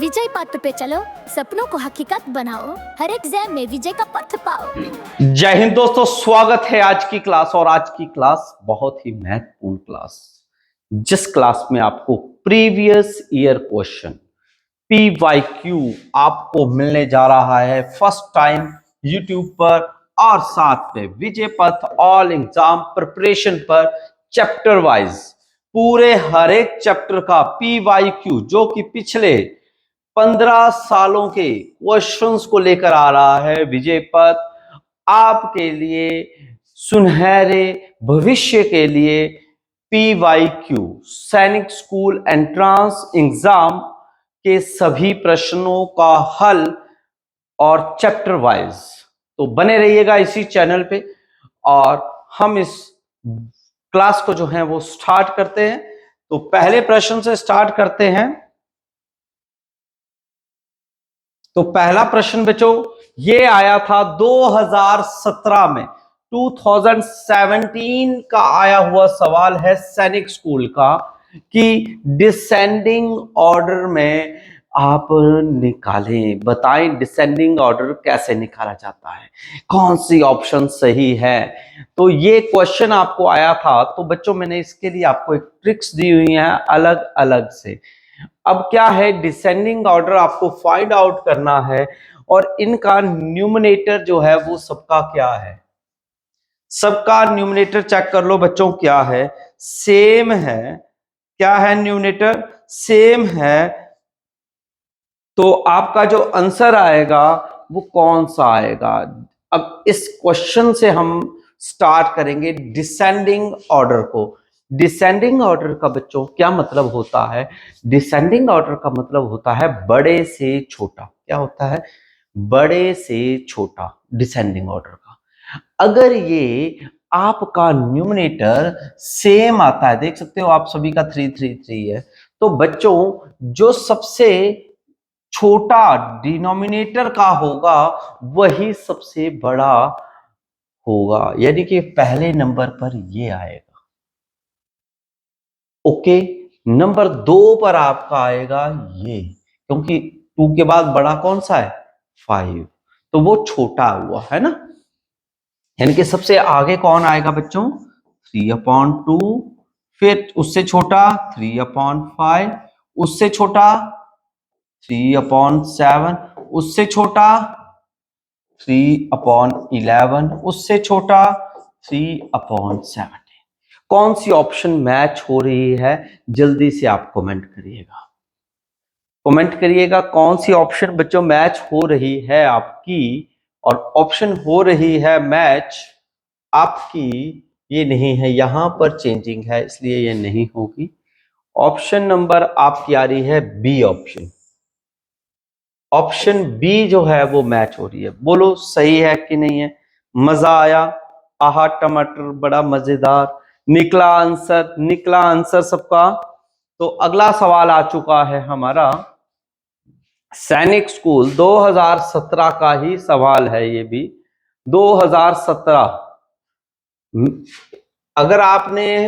विजय पथ पे चलो, सपनों को हकीकत बनाओ, हर एग्जाम में विजय का पथ पाओ। जय हिंद दोस्तों, स्वागत है आज की क्लास। और आज की क्लास बहुत ही महत्वपूर्ण क्लास, जिस क्लास में आपको प्रीवियस ईयर क्वेश्चन PYQ आपको मिलने जा रहा है फर्स्ट टाइम यूट्यूब पर, और साथ में विजय पथ ऑल एग्जाम प्रिपरेशन पर चैप्टर वाइज पूरे हर एक चैप्टर का PYQ जो कि पिछले 15 सालों के क्वेश्चंस को लेकर आ रहा है विजय पथ आपके लिए सुनहरे भविष्य के लिए। PYQ सैनिक स्कूल एंट्रेंस एग्जाम के सभी प्रश्नों का हल और चैप्टर वाइज, तो बने रहिएगा इसी चैनल पे। और हम इस क्लास को जो है वो स्टार्ट करते हैं। तो पहले प्रश्न से स्टार्ट करते हैं। तो पहला प्रश्न बच्चों ये आया था 2017 में, 2017 का आया हुआ सवाल है सैनिक स्कूल का कि डिसेंडिंग ऑर्डर में आप निकालें, बताएं डिसेंडिंग ऑर्डर कैसे निकाला जाता है, कौन सी ऑप्शन सही है। तो ये क्वेश्चन आपको आया था, तो बच्चों मैंने इसके लिए आपको एक ट्रिक्स दी हुई है अलग अलग से। अब क्या है, डिसेंडिंग ऑर्डर आपको फाइंड आउट करना है, और इनका न्यूमरेटर जो है वो सबका क्या है, सबका न्यूमरेटर चेक कर लो बच्चों, क्या है, सेम है। क्या है न्यूमरेटर, सेम है। तो आपका जो आंसर आएगा वो कौन सा आएगा। अब इस क्वेश्चन से हम स्टार्ट करेंगे डिसेंडिंग ऑर्डर को। डिसेंडिंग ऑर्डर का बच्चों क्या मतलब होता है, डिसेंडिंग ऑर्डर का मतलब होता है बड़े से छोटा। क्या होता है, बड़े से छोटा डिसेंडिंग ऑर्डर का। अगर ये आपका न्यूमरेटर सेम आता है, देख सकते हो आप सभी का 333 है, तो बच्चों जो सबसे छोटा डिनोमिनेटर का होगा वही सबसे बड़ा होगा, यानी कि पहले नंबर पर ये आएगा। ओके, नंबर 2 पर आपका आएगा ये, क्योंकि 2 के बाद बड़ा कौन सा है, 5, तो वो छोटा हुआ है ना। यानी कि सबसे आगे कौन आएगा बच्चों, 3/2, फिर उससे छोटा 3/5, उससे छोटा 3/7, उससे छोटा 3/11, उससे छोटा 3/17। कौन सी ऑप्शन मैच हो रही है, जल्दी से आप कमेंट करिएगा, कमेंट करिएगा कौन सी ऑप्शन बच्चों मैच हो रही है आपकी। और ऑप्शन हो रही है मैच आपकी, ये नहीं है, यहां पर चेंजिंग है इसलिए ये नहीं होगी। ऑप्शन नंबर आपकी आ रही है बी ऑप्शन, ऑप्शन बी जो है वो मैच हो रही है। बोलो सही है कि नहीं है। मजा आया, आहा टमाटर बड़ा मजेदार, निकला आंसर, निकला आंसर सबका। तो अगला सवाल आ चुका है हमारा सैनिक स्कूल 2017 का ही सवाल है ये भी, 2017। अगर आपने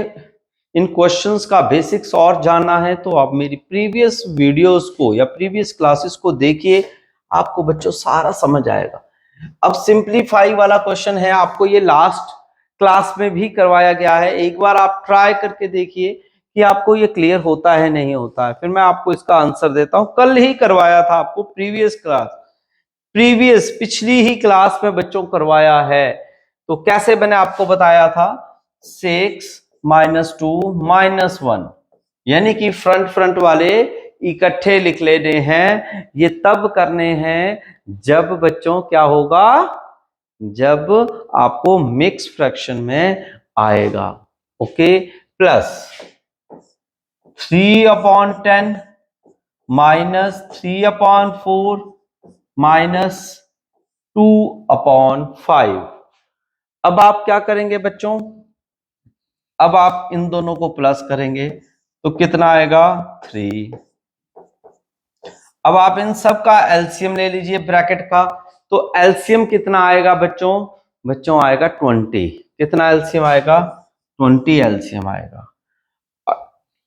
इन क्वेश्चंस का बेसिक्स और जानना है तो आप मेरी प्रीवियस वीडियोस को या प्रीवियस क्लासेस को देखिए, आपको बच्चों सारा समझ आएगा। अब सिंपलीफाई वाला क्वेश्चन है, आपको ये लास्ट क्लास में भी करवाया गया है, एक बार आप ट्राई करके देखिए कि आपको ये क्लियर होता है नहीं होता है, फिर मैं आपको इसका आंसर देता हूं। कल ही करवाया था आपको प्रीवियस क्लास, प्रीवियस पिछली ही क्लास में बच्चों करवाया है। तो कैसे मैंने आपको बताया था, 6 - 2 - 1, यानी कि फ्रंट फ्रंट वाले इकट्ठे लिख लेने हैं। ये तब करने हैं जब बच्चों क्या होगा, जब आपको मिक्स फ्रैक्शन में आएगा। Okay, plus 3/10 -3/4 -2/5। अब आप क्या करेंगे बच्चों, अब आप इन दोनों को प्लस करेंगे तो कितना आएगा, 3। अब आप इन सब का एलसीएम ले लीजिए ब्रैकेट का, तो एलसीएम कितना आएगा बच्चों, बच्चों आएगा 20। कितना एलसीएम आएगा, 20 एलसीएम आएगा।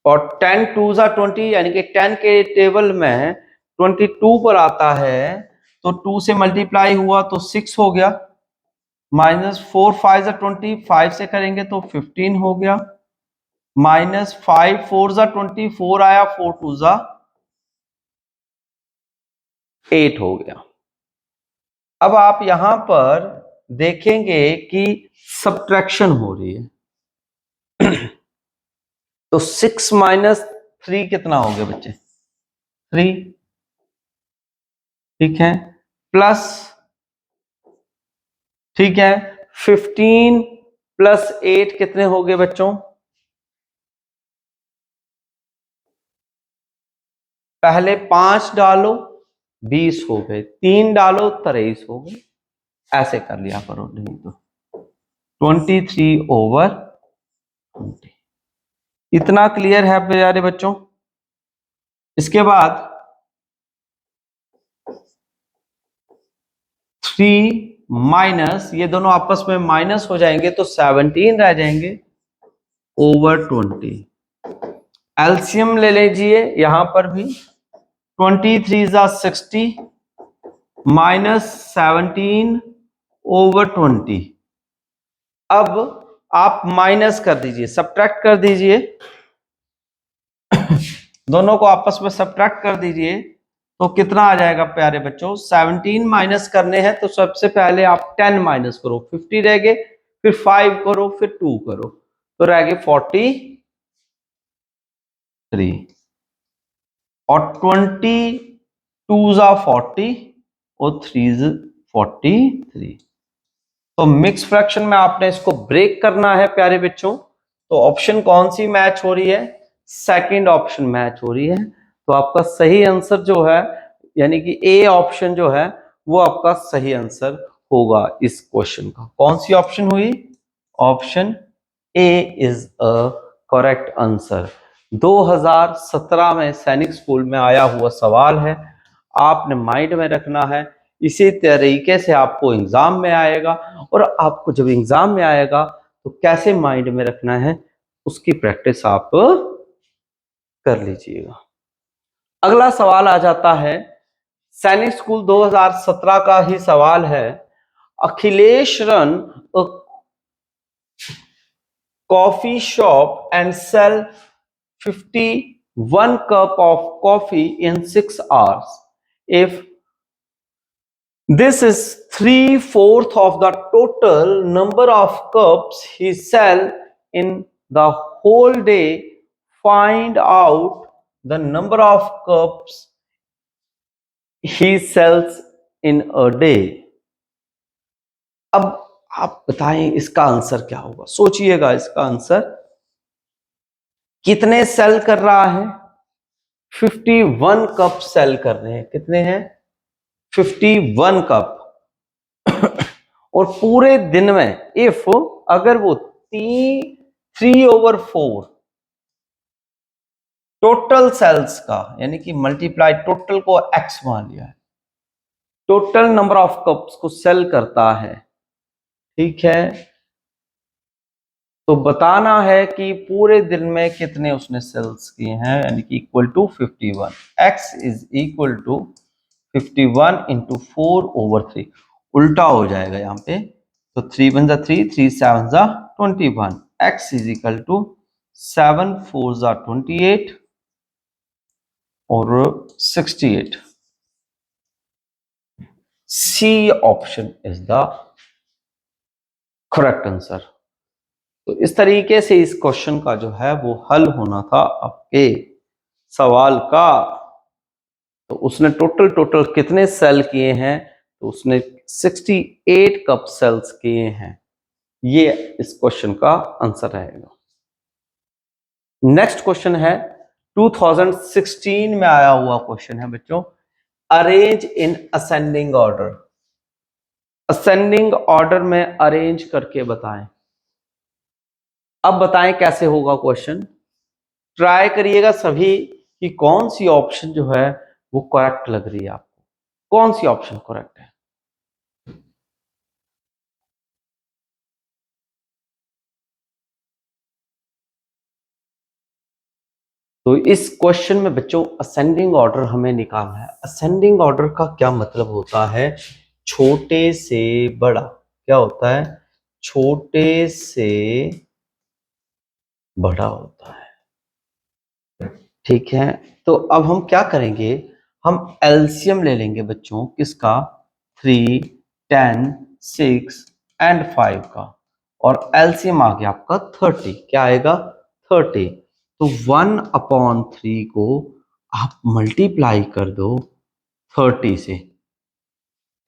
और 10 2 20, यानी कि 10 के टेबल में 22 पर आता है तो 2 से मल्टीप्लाई हुआ तो 6 हो गया, माइनस 4 5 जा 20, 5 से करेंगे तो 15 हो गया, माइनस 5 4 जा 20, 4 आया, 4 2 जा 8 हो गया। अब आप यहां पर देखेंगे कि सब्ट्रैक्शन हो रही है तो 6 माइनस 3 कितना हो गया बच्चे? 3, ठीक है, प्लस, ठीक है, 15 प्लस 8 कितने हो गए बच्चों? पहले 5 डालो 20 हो गए, 3 डालो 23 हो गए, ऐसे कर लिया करो, नहीं तो 23/20। इतना क्लियर है प्यारे बच्चों? इसके बाद 3 माइनस, ये दोनों आपस में माइनस हो जाएंगे तो 17 रह जाएंगे ओवर 20। एलसीएम ले लीजिए यहां पर भी, 23 जा 60 माइनस 17 ओवर 20। अब आप माइनस कर दीजिए, सब्ट्रैक्ट कर दीजिए, दोनों को आपस में सब्ट्रैक्ट कर दीजिए तो कितना आ जाएगा प्यारे बच्चों? 17 माइनस करने हैं तो सबसे पहले आप 10 माइनस करो, 50 रह गए, फिर 5 करो, फिर 2 करो, तो रह गए 43, और 22 जा 40 और 3 43। तो मिक्स फ्रैक्शन में आपने इसको ब्रेक करना है प्यारे बच्चों, तो ऑप्शन कौन सी मैच हो रही है? सेकंड ऑप्शन मैच हो रही है। तो आपका सही आंसर जो है, यानी कि ए ऑप्शन जो है वो आपका सही आंसर होगा इस क्वेश्चन का। कौन सी ऑप्शन हुई? Option A is a correct answer. 2017 में सैनिक स्कूल में आया हुआ सवाल है, आपने माइंड में रखना है, इसी तरीके से आपको एग्जाम में आएगा, और आपको जब एग्जाम में आएगा तो कैसे माइंड में रखना है उसकी प्रैक्टिस आप कर लीजिएगा। अगला सवाल आ जाता है, सैनिक स्कूल 2017 का ही सवाल है। Akhilesh run coffee shop and sell 51 cup of coffee in 6 hours. If this is 3/4 of the total number of cups he sell in the whole day, find out the number of cups he sells in a day. अब आप बताएं इसका answer क्या होगा? सोचिएगा इसका answer. कितने cell कर रहा है? 51 कप सेल कर रहे हैं। कितने हैं? 51 कप। और पूरे दिन में इफ, अगर वो 3/4 टोटल सेल्स का, यानी कि मल्टीप्लाई टोटल को एक्स मान लिया है, टोटल नंबर ऑफ कप्स को सेल करता है, ठीक है, तो बताना है कि पूरे दिन में कितने उसने सेल्स किए हैं, यानी कि equal to 51। X is equal to 51 into 4/3। उल्टा हो जाएगा यहाँ पे, तो 3 1 जा 3, 3 7 जा 21। एक्स इज इक्वल टू 7 4 जा 28 और 68। C option is the correct answer. तो इस तरीके से इस क्वेश्चन का जो है वो हल होना था आपके सवाल का। तो उसने टोटल कितने सेल किए हैं? तो उसने 68 कप सेल्स किए हैं। ये इस क्वेश्चन का आंसर रहेगा। नेक्स्ट क्वेश्चन है 2016 में आया हुआ क्वेश्चन है बच्चों, arrange in ascending order. Ascending order में अरेंज करके बताएं। अब बताएं कैसे होगा क्वेश्चन, ट्राई करिएगा सभी कि कौन सी ऑप्शन जो है वो करेक्ट लग रही है आपको, कौन सी ऑप्शन करेक्ट है। तो इस क्वेश्चन में बच्चों असेंडिंग ऑर्डर हमें निकालना है। असेंडिंग ऑर्डर का क्या मतलब होता है? छोटे से बड़ा। क्या होता है? छोटे से बड़ा होता है। ठीक है, तो अब हम क्या करेंगे? हम एलसीएम ले लेंगे बच्चों, किसका? 3, 10, 6 एंड 5 का, और एलसीएम आ गया आपका 30। क्या आएगा? 30। तो 1/3 को आप मल्टीप्लाई कर दो 30 से।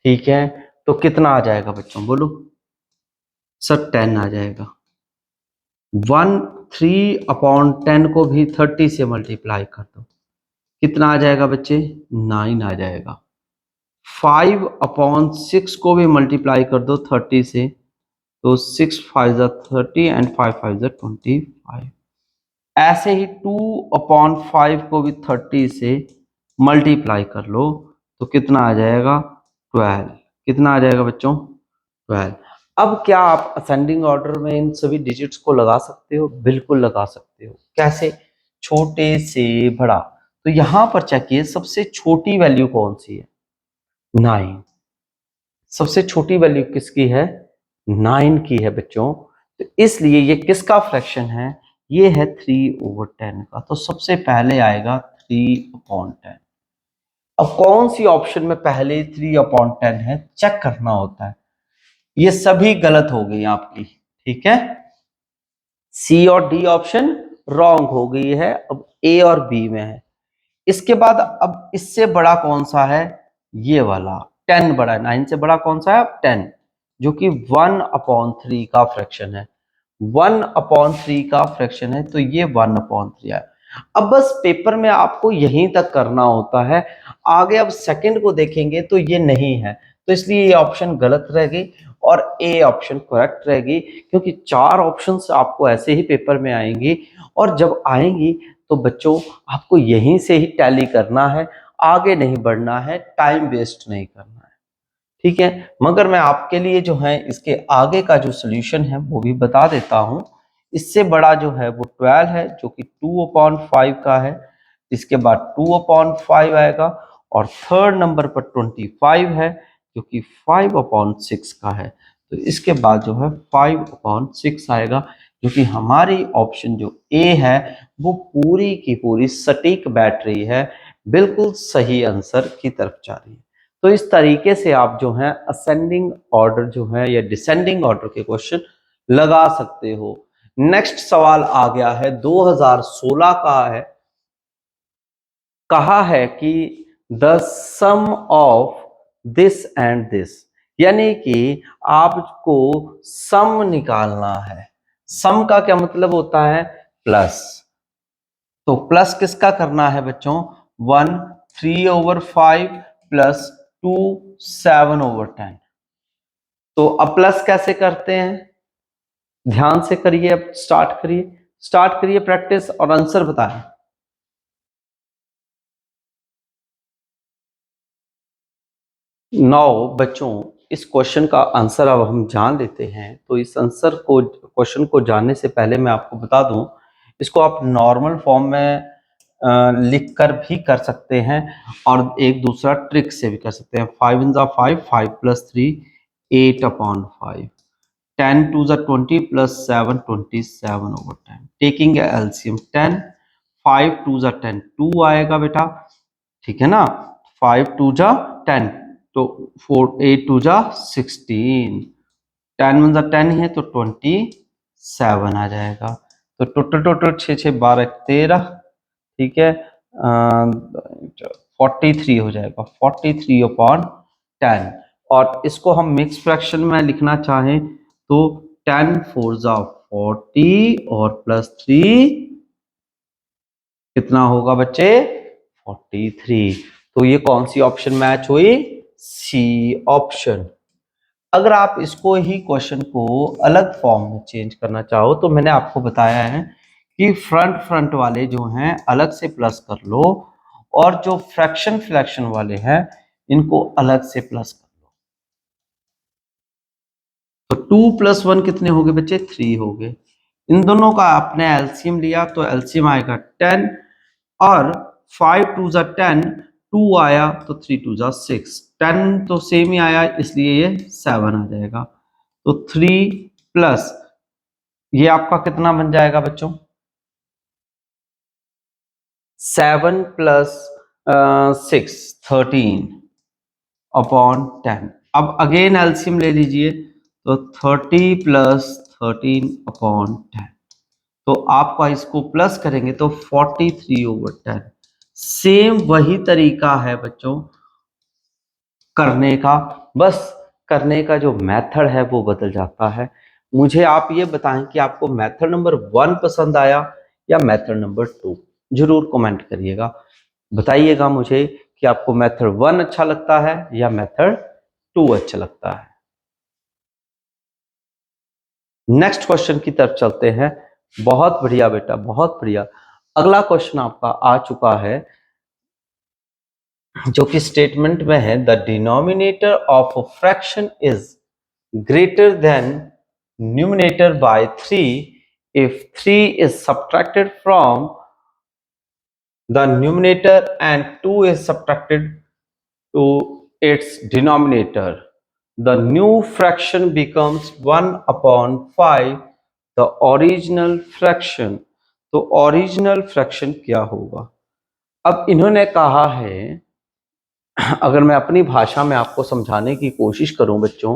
ठीक है, तो कितना आ जाएगा बच्चों, बोलो सर? 10 आ जाएगा। 3/10 को भी 30 से मल्टीप्लाई कर दो, कितना आ जाएगा बच्चे? 9 आ जाएगा। 5/6 को भी मल्टीप्लाई कर दो 30 से, तो 6 5 30 एंड 5 5 25। ऐसे ही 2/5 को भी 30 से मल्टीप्लाई कर लो, तो कितना आ जाएगा? 12। कितना आ जाएगा बच्चों? 12। अब क्या आप असेंडिंग ऑर्डर में इन सभी डिजिट्स को लगा सकते हो? बिल्कुल लगा सकते हो। कैसे? छोटे से बड़ा। तो यहां पर चेक कीजिए, सबसे छोटी वैल्यू कौन सी है? 9। सबसे छोटी वैल्यू किसकी है? 9 की है बच्चों। तो इसलिए ये किसका फ्रैक्शन है? ये है 3/10 का। तो सबसे पहले आएगा 3/10। अब कौन सी ऑप्शन में पहले 3/10 है चेक करना होता है। ये सभी गलत हो गई आपकी। ठीक है, सी और डी ऑप्शन रॉन्ग हो गई है। अब ए और बी में है। इसके बाद अब इससे बड़ा कौन सा है? ये वाला 10 बड़ा है। 9 से बड़ा कौन सा है? 10, जो कि 1/3 का फ्रैक्शन है। 1/3 का फ्रैक्शन है, तो ये 1/3 है। अब बस पेपर में आपको यहीं तक करना होता है। आगे अब सेकंड को देखेंगे तो ये नहीं है, तो इसलिए ये ऑप्शन गलत रहेगी और ए ऑप्शन करेक्ट रहेगी, क्योंकि 4 ऑप्शंस आपको ऐसे ही पेपर में आएंगी, और जब आएंगी तो बच्चों आपको यहीं से ही टैली करना है, आगे नहीं बढ़ना है, टाइम वेस्ट नहीं करना है। ठीक है, मगर मैं आपके लिए जो है इसके आगे का जो सोल्यूशन है वो भी बता देता हूं। इससे बड़ा जो है वो 12 है, जो कि 2/5 का है। इसके बाद 2/5 आएगा, और थर्ड नंबर पर 25 है, जो कि 5/6 का है। तो इसके बाद जो है 5/6 आएगा, जो कि हमारी ऑप्शन जो ए है वो पूरी की पूरी सटीक बैठ रही है, बिल्कुल सही आंसर की तरफ जा रही है। तो इस तरीके से आप जो है असेंडिंग ऑर्डर जो है या डिसेंडिंग ऑर्डर के क्वेश्चन लगा सकते हो। नेक्स्ट सवाल आ गया है 2016 का है। कहा है कि the sum of this and this, यानी कि आपको सम निकालना है। सम का क्या मतलब होता है? प्लस। तो प्लस किसका करना है बच्चों? 1 3/5 प्लस 2 7/10। तो अब प्लस कैसे करते हैं? ध्यान से करिए, अब स्टार्ट करिए प्रैक्टिस और आंसर बताएं। 9 बच्चों, इस क्वेश्चन का आंसर अब हम जान लेते हैं। तो इस आंसर को, क्वेश्चन को जानने से पहले मैं आपको बता दूं, इसको आप नॉर्मल फॉर्म में लिख कर भी कर सकते हैं, और एक दूसरा ट्रिक से भी कर सकते हैं। 5 इन 5, 5 + 3 8/5, 10 2 20 प्लस 7 27/10। टेकिंग एलसीएम 10, 5 2 10, 2 आएगा बेटा। ठीक है ना, 5 2 10, तो 4 8 2 16, 10 1 10 है तो 27 आ जाएगा। तो टोटल टोटल 6 6 12 13, ठीक है, 43 हो जाएगा, 43/10। और इसको हम मिक्स फ्रैक्शन में लिखना चाहें तो 10 4 40 और प्लस 3 कितना होगा बच्चे? 43। तो ये कौन सी ऑप्शन मैच हुई? C option. अगर आप इसको ही क्वेश्चन को अलग फॉर्म में चेंज करना चाहो तो मैंने आपको बताया है कि फ्रंट वाले जो हैं अलग से प्लस कर लो, और जो फ्रैक्शन वाले हैं इनको अलग से प्लस कर लो। तो 2 + 1 कितने हो गए बच्चे? 3 हो गए। इन दोनों का आपने एलसीएम लिया तो एलसीएम आएगा 10, और 5 2 जा 10, 2 आया तो 3 2 जा 6, 10 तो सेम ही आया इसलिए ये 7 आ जाएगा। तो 3 प्लस ये आपका कितना बन जाएगा बच्चों, 7 प्लस 6 13 अपॉन 10। अब अगेन एलसीएम ले लीजिए, तो 30 प्लस 13 अपॉन 10, तो आपका इसको प्लस करेंगे तो 43/10। सेम वही तरीका है बच्चों करने का, बस करने का जो मेथड है वो बदल जाता है। मुझे आप ये बताएं कि आपको मेथड नंबर 1 पसंद आया या मेथड नंबर 2, जरूर कमेंट करिएगा। बताइएगा मुझे कि आपको मेथड 1 अच्छा लगता है या मेथड 2 अच्छा लगता है। नेक्स्ट क्वेश्चन की तरफ चलते हैं। बहुत बढ़िया बेटा, बहुत बढ़िया। अगला क्वेश्चन आपका आ चुका है जो कि स्टेटमेंट में है, the denominator of a fraction is greater than numerator bye 3 if 3 is subtracted from the numerator and 2 is subtracted to its denominator. The new fraction becomes 1/5 the original fraction. तो original fraction क्या होगा? अब इन्होंने कहा है, अगर मैं अपनी भाषा में आपको समझाने की कोशिश करूं बच्चों,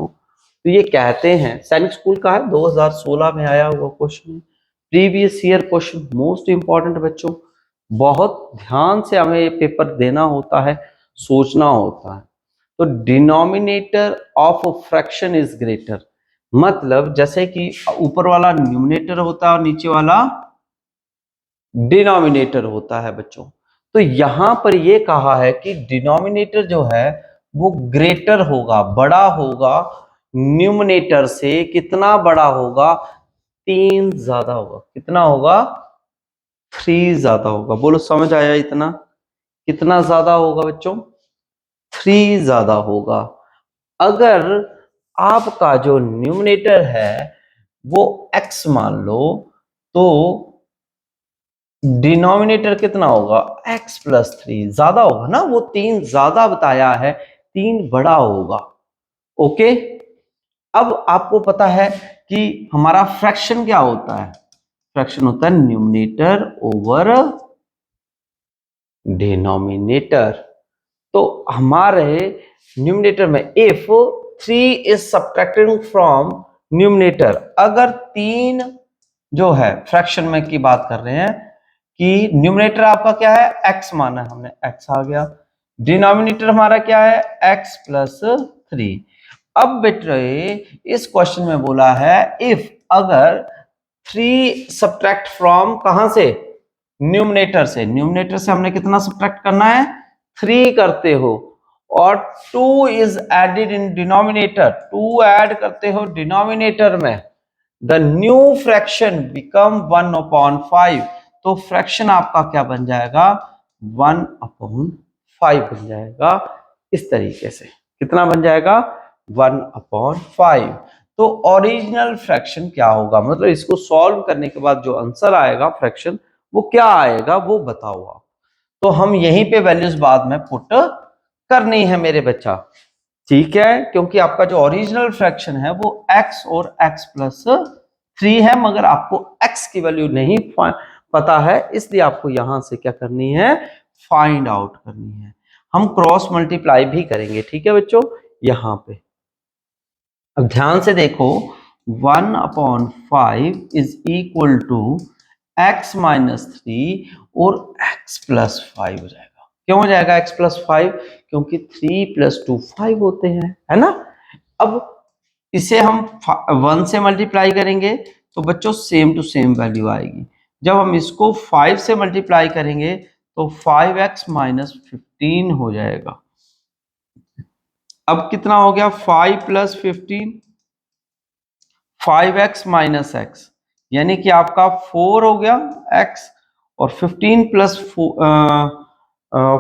तो ये कहते हैं, सैनिक स्कूल का है, 2016 में आया हुआ question, previous year question, most important बच्चों, बहुत ध्यान से हमें ये पेपर देना होता है, सोचना होता है। तो denominator of fraction is greater, मतलब जैसे कि ऊपर वाला न्यूमिनेटर होता है और नीचे वाला डिनोमिनेटर होता है बच्चों। तो यहां पर ये कहा है कि डिनोमिनेटर जो है वो ग्रेटर होगा, बड़ा होगा न्यूमिनेटर से। कितना बड़ा होगा? 3 ज्यादा होगा। कितना होगा? 3 ज्यादा होगा। बोलो समझ आया इतना? कितना ज्यादा होगा बच्चों? 3 ज्यादा होगा। अगर आपका जो न्यूमिनेटर है वो x मान लो, तो डिनोमिनेटर कितना होगा? x प्लस 3 ज्यादा होगा ना, वो 3 ज्यादा बताया है, 3 बड़ा होगा। ओके, अब आपको पता है कि हमारा फ्रैक्शन क्या होता है? फ्रैक्शन होता है न्यूमिनेटर ओवर डिनोमिनेटर। तो हमारे न्यूमिनेटर में if 3 is subtracted from numerator, अगर 3 जो है फ्रैक्शन में की बात कर रहे हैं कि न्यूमिनेटर आपका क्या है? x माना है हमने, x आ गया। डिनोमिनेटर हमारा क्या है? x plus 3। अब बेटे इस क्वेश्चन में बोला है इफ, अगर 3 सब्ट्रैक्ट फ्रॉम कहां से? न्यूमिनेटर से। न्यूमिनेटर से हमने कितना सब्ट्रैक्ट करना है? 3 करते हो, और 2 is added in denominator, 2 add करते हो डिनोमिनेटर में। The new fraction become 1/5। तो फ्रैक्शन आपका क्या बन जाएगा? 1/5 बन जाएगा। इस तरीके से कितना बन जाएगा? 1/5। तो ओरिजिनल फ्रैक्शन क्या होगा, मतलब इसको सॉल्व करने के बाद जो आंसर आएगा फ्रैक्शन, वो क्या आएगा वो बताओ आप। तो हम यहीं पे वैल्यूज बाद में पुट करनी है मेरे बच्चा, ठीक है? क्योंकि आपका जो ओरिजिनल फ्रैक्शन है वो x और x प्लस 3 है, मगर आपको x की वैल्यू नहीं पता है, इसलिए आपको यहां से क्या करनी है? फाइंड आउट करनी है। हम क्रॉस मल्टीप्लाई भी करेंगे, ठीक है बच्चों? यहां पे अब ध्यान से देखो, 1/5 is equal to x minus 3 और x प्लस 5 हो जाएगा। क्यों हो जाएगा x प्लस 5? क्योंकि 3 प्लस 2 5 होते हैं, है ना? अब इसे हम 1 से मल्टीप्लाई करेंगे तो बच्चों सेम टू सेम वैल्यू आएगी। जब हम इसको 5 से मल्टीप्लाई करेंगे तो 5x माइनस 15 हो जाएगा। अब कितना हो गया? 5 प्लस 15, 5x माइनस एक्स, यानी कि आपका 4 हो गया x, और 15 प्लस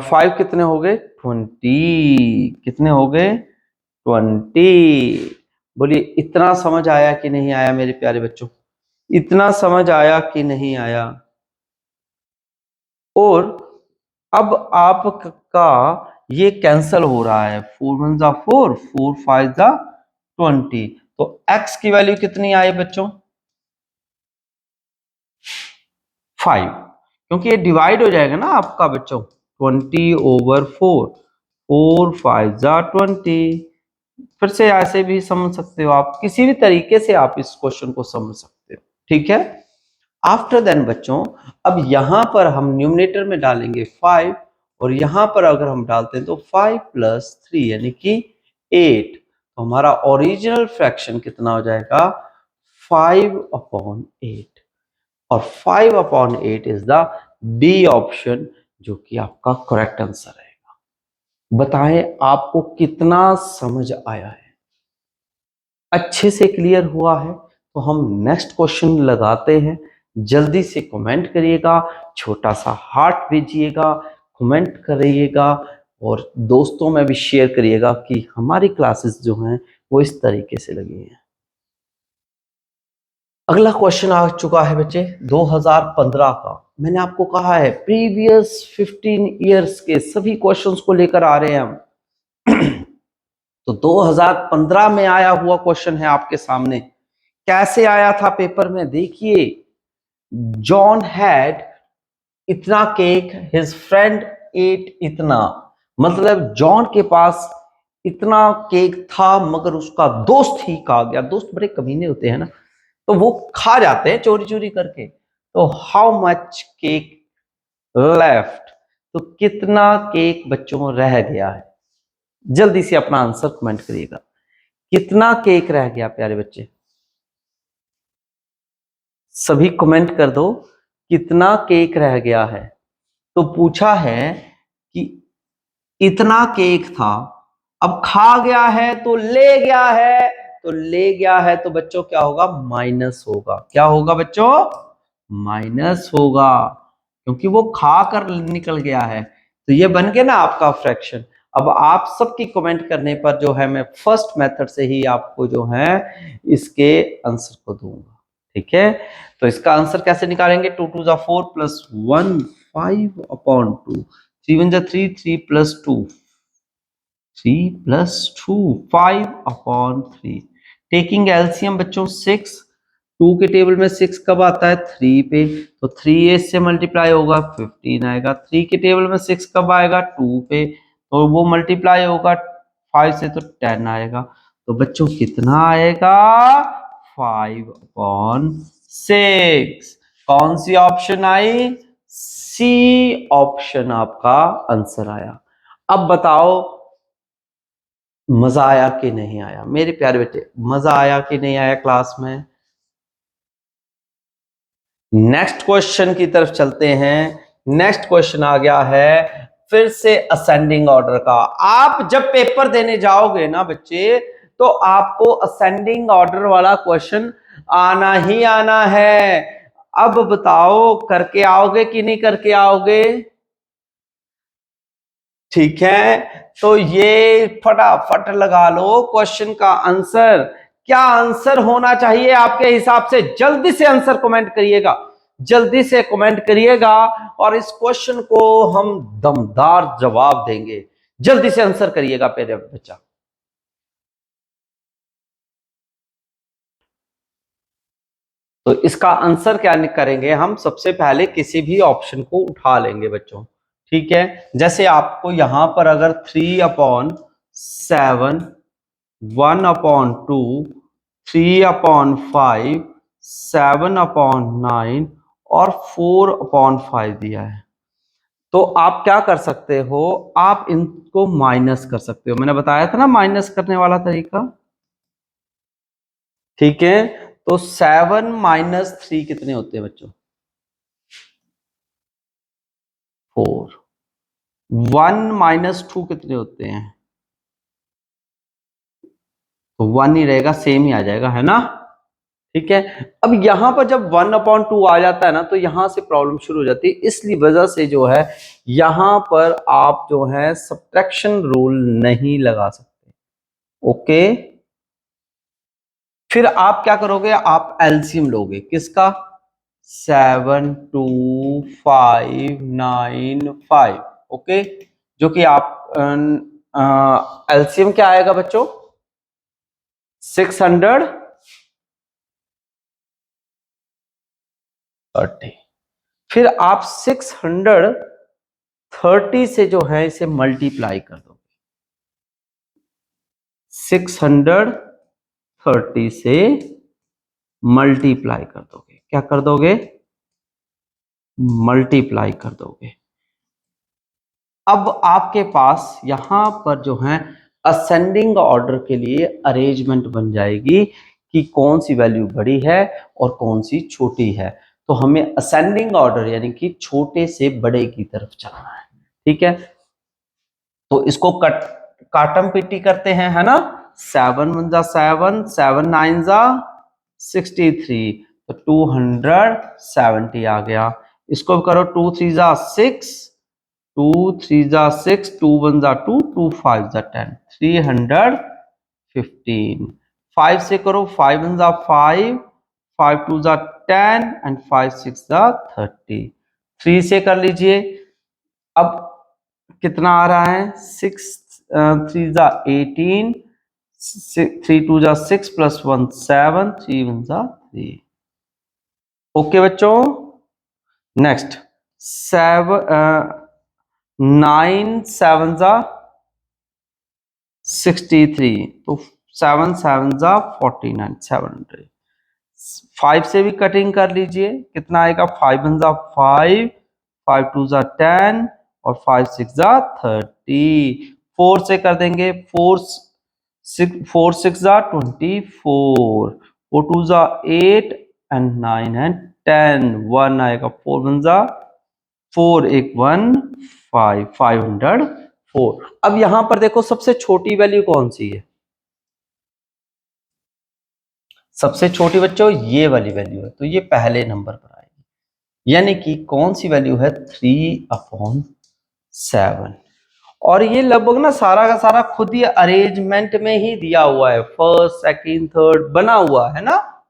5 कितने हो गए? 20। कितने हो गए? 20। बोलिए इतना समझ आया कि नहीं आया मेरे प्यारे बच्चों? इतना समझ आया कि नहीं आया? और अब आपका ये कैंसल हो रहा है, 4 1 जा 4, 4 5 जा 20, तो x की वैल्यू कितनी आई बच्चों? 5, क्योंकि ये डिवाइड हो जाएगा ना आपका बच्चों, 20/4, 4 5 जा 20। फिर से ऐसे भी समझ सकते हो आप, किसी भी तरीके से आप इस क्वेश्चन को समझ सकते हो, ठीक है। आफ्टर देन बच्चों, अब यहां पर हम न्यूमरेटर में डालेंगे 5, और यहां पर अगर हम डालते हैं तो 5 + 3 यानी कि 8, तो हमारा ओरिजिनल फ्रैक्शन कितना हो जाएगा? 5/8, और 5/8 इज द डी ऑप्शन, जो कि आपका करेक्ट आंसर रहेगा। बताएं आपको कितना समझ आया है? अच्छे से क्लियर हुआ है? तो हम नेक्स्ट क्वेश्चन लगाते हैं। जल्दी से कमेंट करिएगा, छोटा सा हार्ट भेजिएगा, कमेंट करिएगा, और दोस्तों में भी शेयर करिएगा कि हमारी क्लासेस जो हैं वो इस तरीके से लगी हैं। अगला क्वेश्चन आ चुका है बच्चे 2015 का। मैंने आपको कहा है प्रीवियस 15 इयर्स के सभी क्वेश्चंस को लेकर आ रहे हैं हम। तो 2015 में आया हुआ क्वेश्चन है आपके सामने। कैसे आया था पेपर में देखिए। जॉन हैड इतना केक, हिज फ्रेंड एट इतना, मतलब जॉन के पास इतना केक था मगर उसका दोस्त ही खा गया। दोस्त बड़े कमीने होते हैं ना, तो वो खा जाते हैं चोरी चोरी करके। तो हाउ मच केक लेफ्ट, तो कितना केक बच्चों रह गया है? जल्दी से अपना आंसर कमेंट करिएगा। कितना केक रह गया प्यारे बच्चे? सभी कमेंट कर दो, कितना केक रह गया है। तो पूछा है कि इतना केक था, अब खा गया है तो ले गया है, तो ले गया है तो बच्चों क्या होगा? माइनस होगा। क्या होगा बच्चों? माइनस होगा, क्योंकि वो खा कर निकल गया है। तो ये बन गया ना आपका फ्रैक्शन। अब आप सबकी कमेंट करने पर जो है मैं फर्स्ट मेथड से ही आपको जो है इसके आंसर को दूंगा, ठीक है। तो इसका आंसर कैसे निकालेंगे? 2 2 जा 4 + 1 5/2, 3 1 जा 3, 3 + 2 3 + 2 5/3। टेकिंग एलसीएम बच्चों 6, 2 के टेबल में 6 कब आता है? 3 पे, तो 3 से मल्टीप्लाई होगा 15 आएगा। 3 के टेबल में 6 कब आएगा? 2 पे, तो वो मल्टीप्लाई होगा 5 से, तो 10 आएगा। तो बच्चों कितना आएगा? 5/6। कौन सी ऑप्शन आई? सी ऑप्शन आपका आंसर आया। अब बताओ मजा आया कि नहीं आया? मेरे प्यारे बेटे मजा आया कि नहीं आया क्लास में? नेक्स्ट क्वेश्चन की तरफ चलते हैं। नेक्स्ट क्वेश्चन आ गया है फिर से असेंडिंग ऑर्डर का। आप जब पेपर देने जाओगे ना बच्चे, तो आपको असेंडिंग ऑर्डर वाला क्वेश्चन आना ही आना है। अब बताओ करके आओगे कि नहीं करके आओगे? ठीक है, तो ये फटाफट लगा लो क्वेश्चन का आंसर। क्या आंसर होना चाहिए आपके हिसाब से? जल्दी से आंसर कमेंट करिएगा, जल्दी से कमेंट करिएगा, और इस क्वेश्चन को हम दमदार जवाब देंगे। जल्दी से आंसर करिएगा मेरे बच्चा। तो इसका आंसर क्या करेंगे हम? सबसे पहले किसी भी ऑप्शन को उठा लेंगे बच्चों, ठीक है। जैसे आपको यहां पर अगर 3/7, 1/2, 3/5, 7/9 और 4/5 दिया है, तो आप क्या कर सकते हो? आप इनको माइनस कर सकते हो। मैंने बताया था ना माइनस करने वाला तरीका, ठीक है। तो 7 - 3 कितने होते हैं बच्चों? 4। 1 - 2 कितने होते हैं? तो 1 ही रहेगा, सेम ही आ जाएगा, है ना? ठीक है। अब यहां पर जब 1/2 आ जाता है ना, तो यहां से प्रॉब्लम शुरू हो जाती है। इसलिए वजह से जो है यहां पर आप जो है सब्ट्रैक्शन रूल नहीं लगा सकते, ओके। फिर आप क्या करोगे? आप एलसीएम लोगे किसका? 7 2 5 9 5, ओके, जो कि आप एलसीएम क्या आएगा बच्चों, 630। फिर आप 630 से जो है इसे मल्टीप्लाई कर दो, 630 से मल्टीप्लाई कर दोगे, क्या कर दोगे, मल्टीप्लाई कर दोगे। अब आपके पास यहां पर जो है असेंडिंग ऑर्डर के लिए अरेंजमेंट बन जाएगी कि कौन सी वैल्यू बड़ी है और कौन सी छोटी है। तो हमें असेंडिंग ऑर्डर यानी कि छोटे से बड़े की तरफ चलना है, ठीक है। तो इसको काटम पीटी करते हैं, है ना। 7 × 7, 7 × 9 63, तो 270 आ गया। इसको करो 2 × 3 = 6, 2 × 3 = 6, 2 × 1 = 2, 2 × 5 = 10, 315। 5 से करो, 5 × 1 = 5, 5 × 2 = 10 एंड 5 × 6 = 30। 3 से कर लीजिए। अब कितना आ रहा है, 6 3 = 18, 3 2 = 6 + 1 7, 3 1 = 3। ओके बच्चों, नेक्स्ट 9 7 = 63, तो 7 7 = 49, 700। 5 से भी कटिंग कर लीजिए, कितना आएगा, 5 1 = 5, 5 2 = 10 और 5 6 = 30। 4 से कर देंगे, 4 6 = 24, 4 2 = 8 एंड 9 एंड 10, 1 आएगा, 4 1 = 4 1 1 5, 504। अब यहां पर देखो सबसे छोटी वैल्यू कौन सी है, सबसे छोटी बच्चों ये वाली वैल्यू है, तो ये पहले नंबर पर आएगी, यानी कि कौन सी वैल्यू है, 3/7। और ये लगभग ना सारा का सारा खुद ही अरेंजमेंट में ही दिया हुआ है, फर्स्ट सेकंड थर्ड बना हुआ है ना।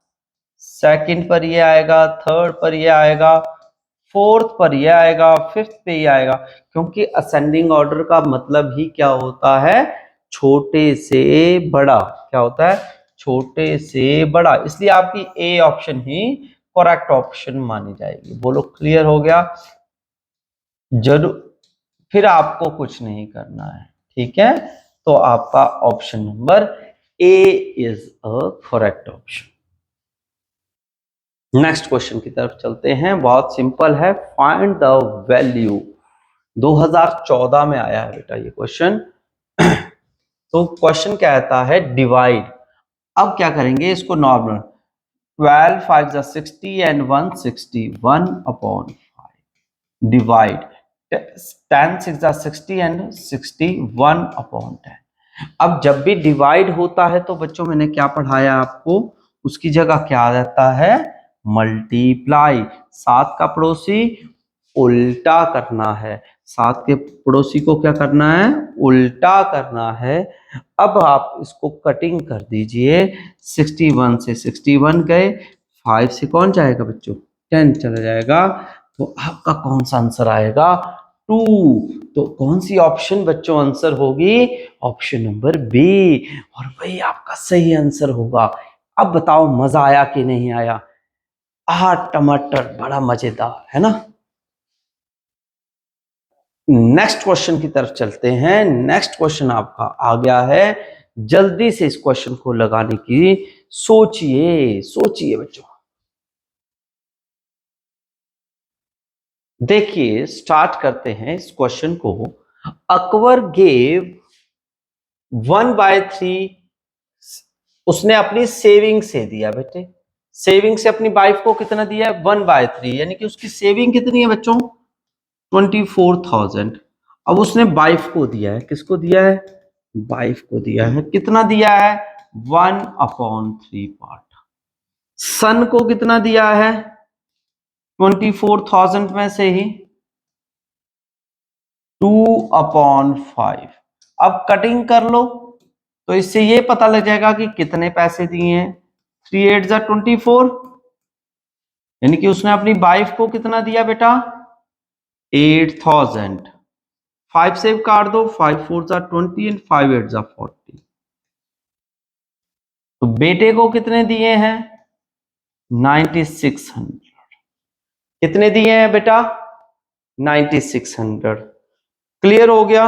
सेकंड पर ये आएगा, थर्ड पर ये आएगा, फोर्थ पर ये आएगा, फिफ्थ पे ये आएगा, क्योंकि असेंडिंग ऑर्डर का मतलब ही क्या होता है, छोटे से बड़ा। क्या होता है, छोटे से बड़ा, इसलिए आपकी A option he correct option मानी जाएगी। बोलो क्लियर हो गया, जरूर। फिर आपको कुछ नहीं करना है, ठीक है। तो आपका option number A is a correct option. Next question की तरफ चलते हैं, बहुत सिंपल है, फाइंड द वैल्यू। 2014 में आया है बेटा ये क्वेश्चन। तो क्वेश्चन कहता है डिवाइड। अब क्या करेंगे इसको नॉर्मल, 12 5 = 60 एंड 160, 1/5 डिवाइड 10 6 = 60 एंड 60, 1/10। अब जब भी डिवाइड होता है तो बच्चों मैंने क्या पढ़ाया आपको, उसकी जगह क्या आ जाता है, मल्टीप्लाई। 7 का पड़ोसी उल्टा करना है, 7 के पड़ोसी को क्या करना है, उल्टा करना है। अब आप इसको कटिंग कर दीजिए, 61 से 61 गए, 5 से कौन जाएगा बच्चों, 10 चला जाएगा, तो आपका कौन सा आंसर आएगा, 2। तो कौन सी ऑप्शन बच्चों आंसर होगी, ऑप्शन नंबर बी, और वही आपका सही आंसर होगा। अब बताओ मजा आया कि नहीं आया, टमाटर बड़ा मजेदार है ना। नेक्स्ट क्वेश्चन की तरफ चलते हैं। नेक्स्ट क्वेश्चन आपका आ गया है, जल्दी से इस क्वेश्चन को लगाने की सोचिए, सोचिए बच्चों। देखिए स्टार्ट करते हैं इस क्वेश्चन को। अकबर गेव 1/3, उसने अपनी सेविंग से दिया बेटे, सेविंग से अपनी वाइफ को कितना दिया है, 1/3, यानी कि उसकी सेविंग कितनी है बच्चों, 24,000। अब उसने वाइफ को दिया है, किसको दिया है, वाइफ को दिया है, कितना दिया है, 1/3 पार्ट। सन को कितना दिया है, 24,000 में से ही 2/5। अब कटिंग कर लो तो इससे ये पता लग जाएगा कि कितने पैसे दिए हैं, 3 8 = 24, यानी कि उसने अपनी वाइफ को कितना दिया बेटा, 8,000। 5 से काट दो, 5 4 जा 20 एंड 5 8 जा 40। तो बेटे को कितने दिए हैं? 9600। कितने दिए हैं बेटा? 9600। क्लियर हो गया?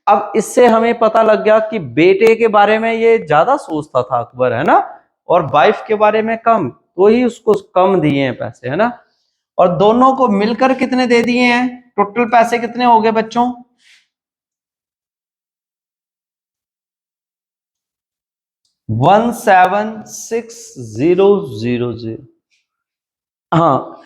अब इससे हमें पता लग गया कि बेटे के बारे में ये ज्यादा सोचता था अकबर, है ना, और वाइफ के बारे में कम, तो ही उसको कम दिए हैं पैसे, है ना। और दोनों को मिलकर कितने दे दिए हैं? टोटल पैसे कितने हो गए बच्चों? 176000। हाँ,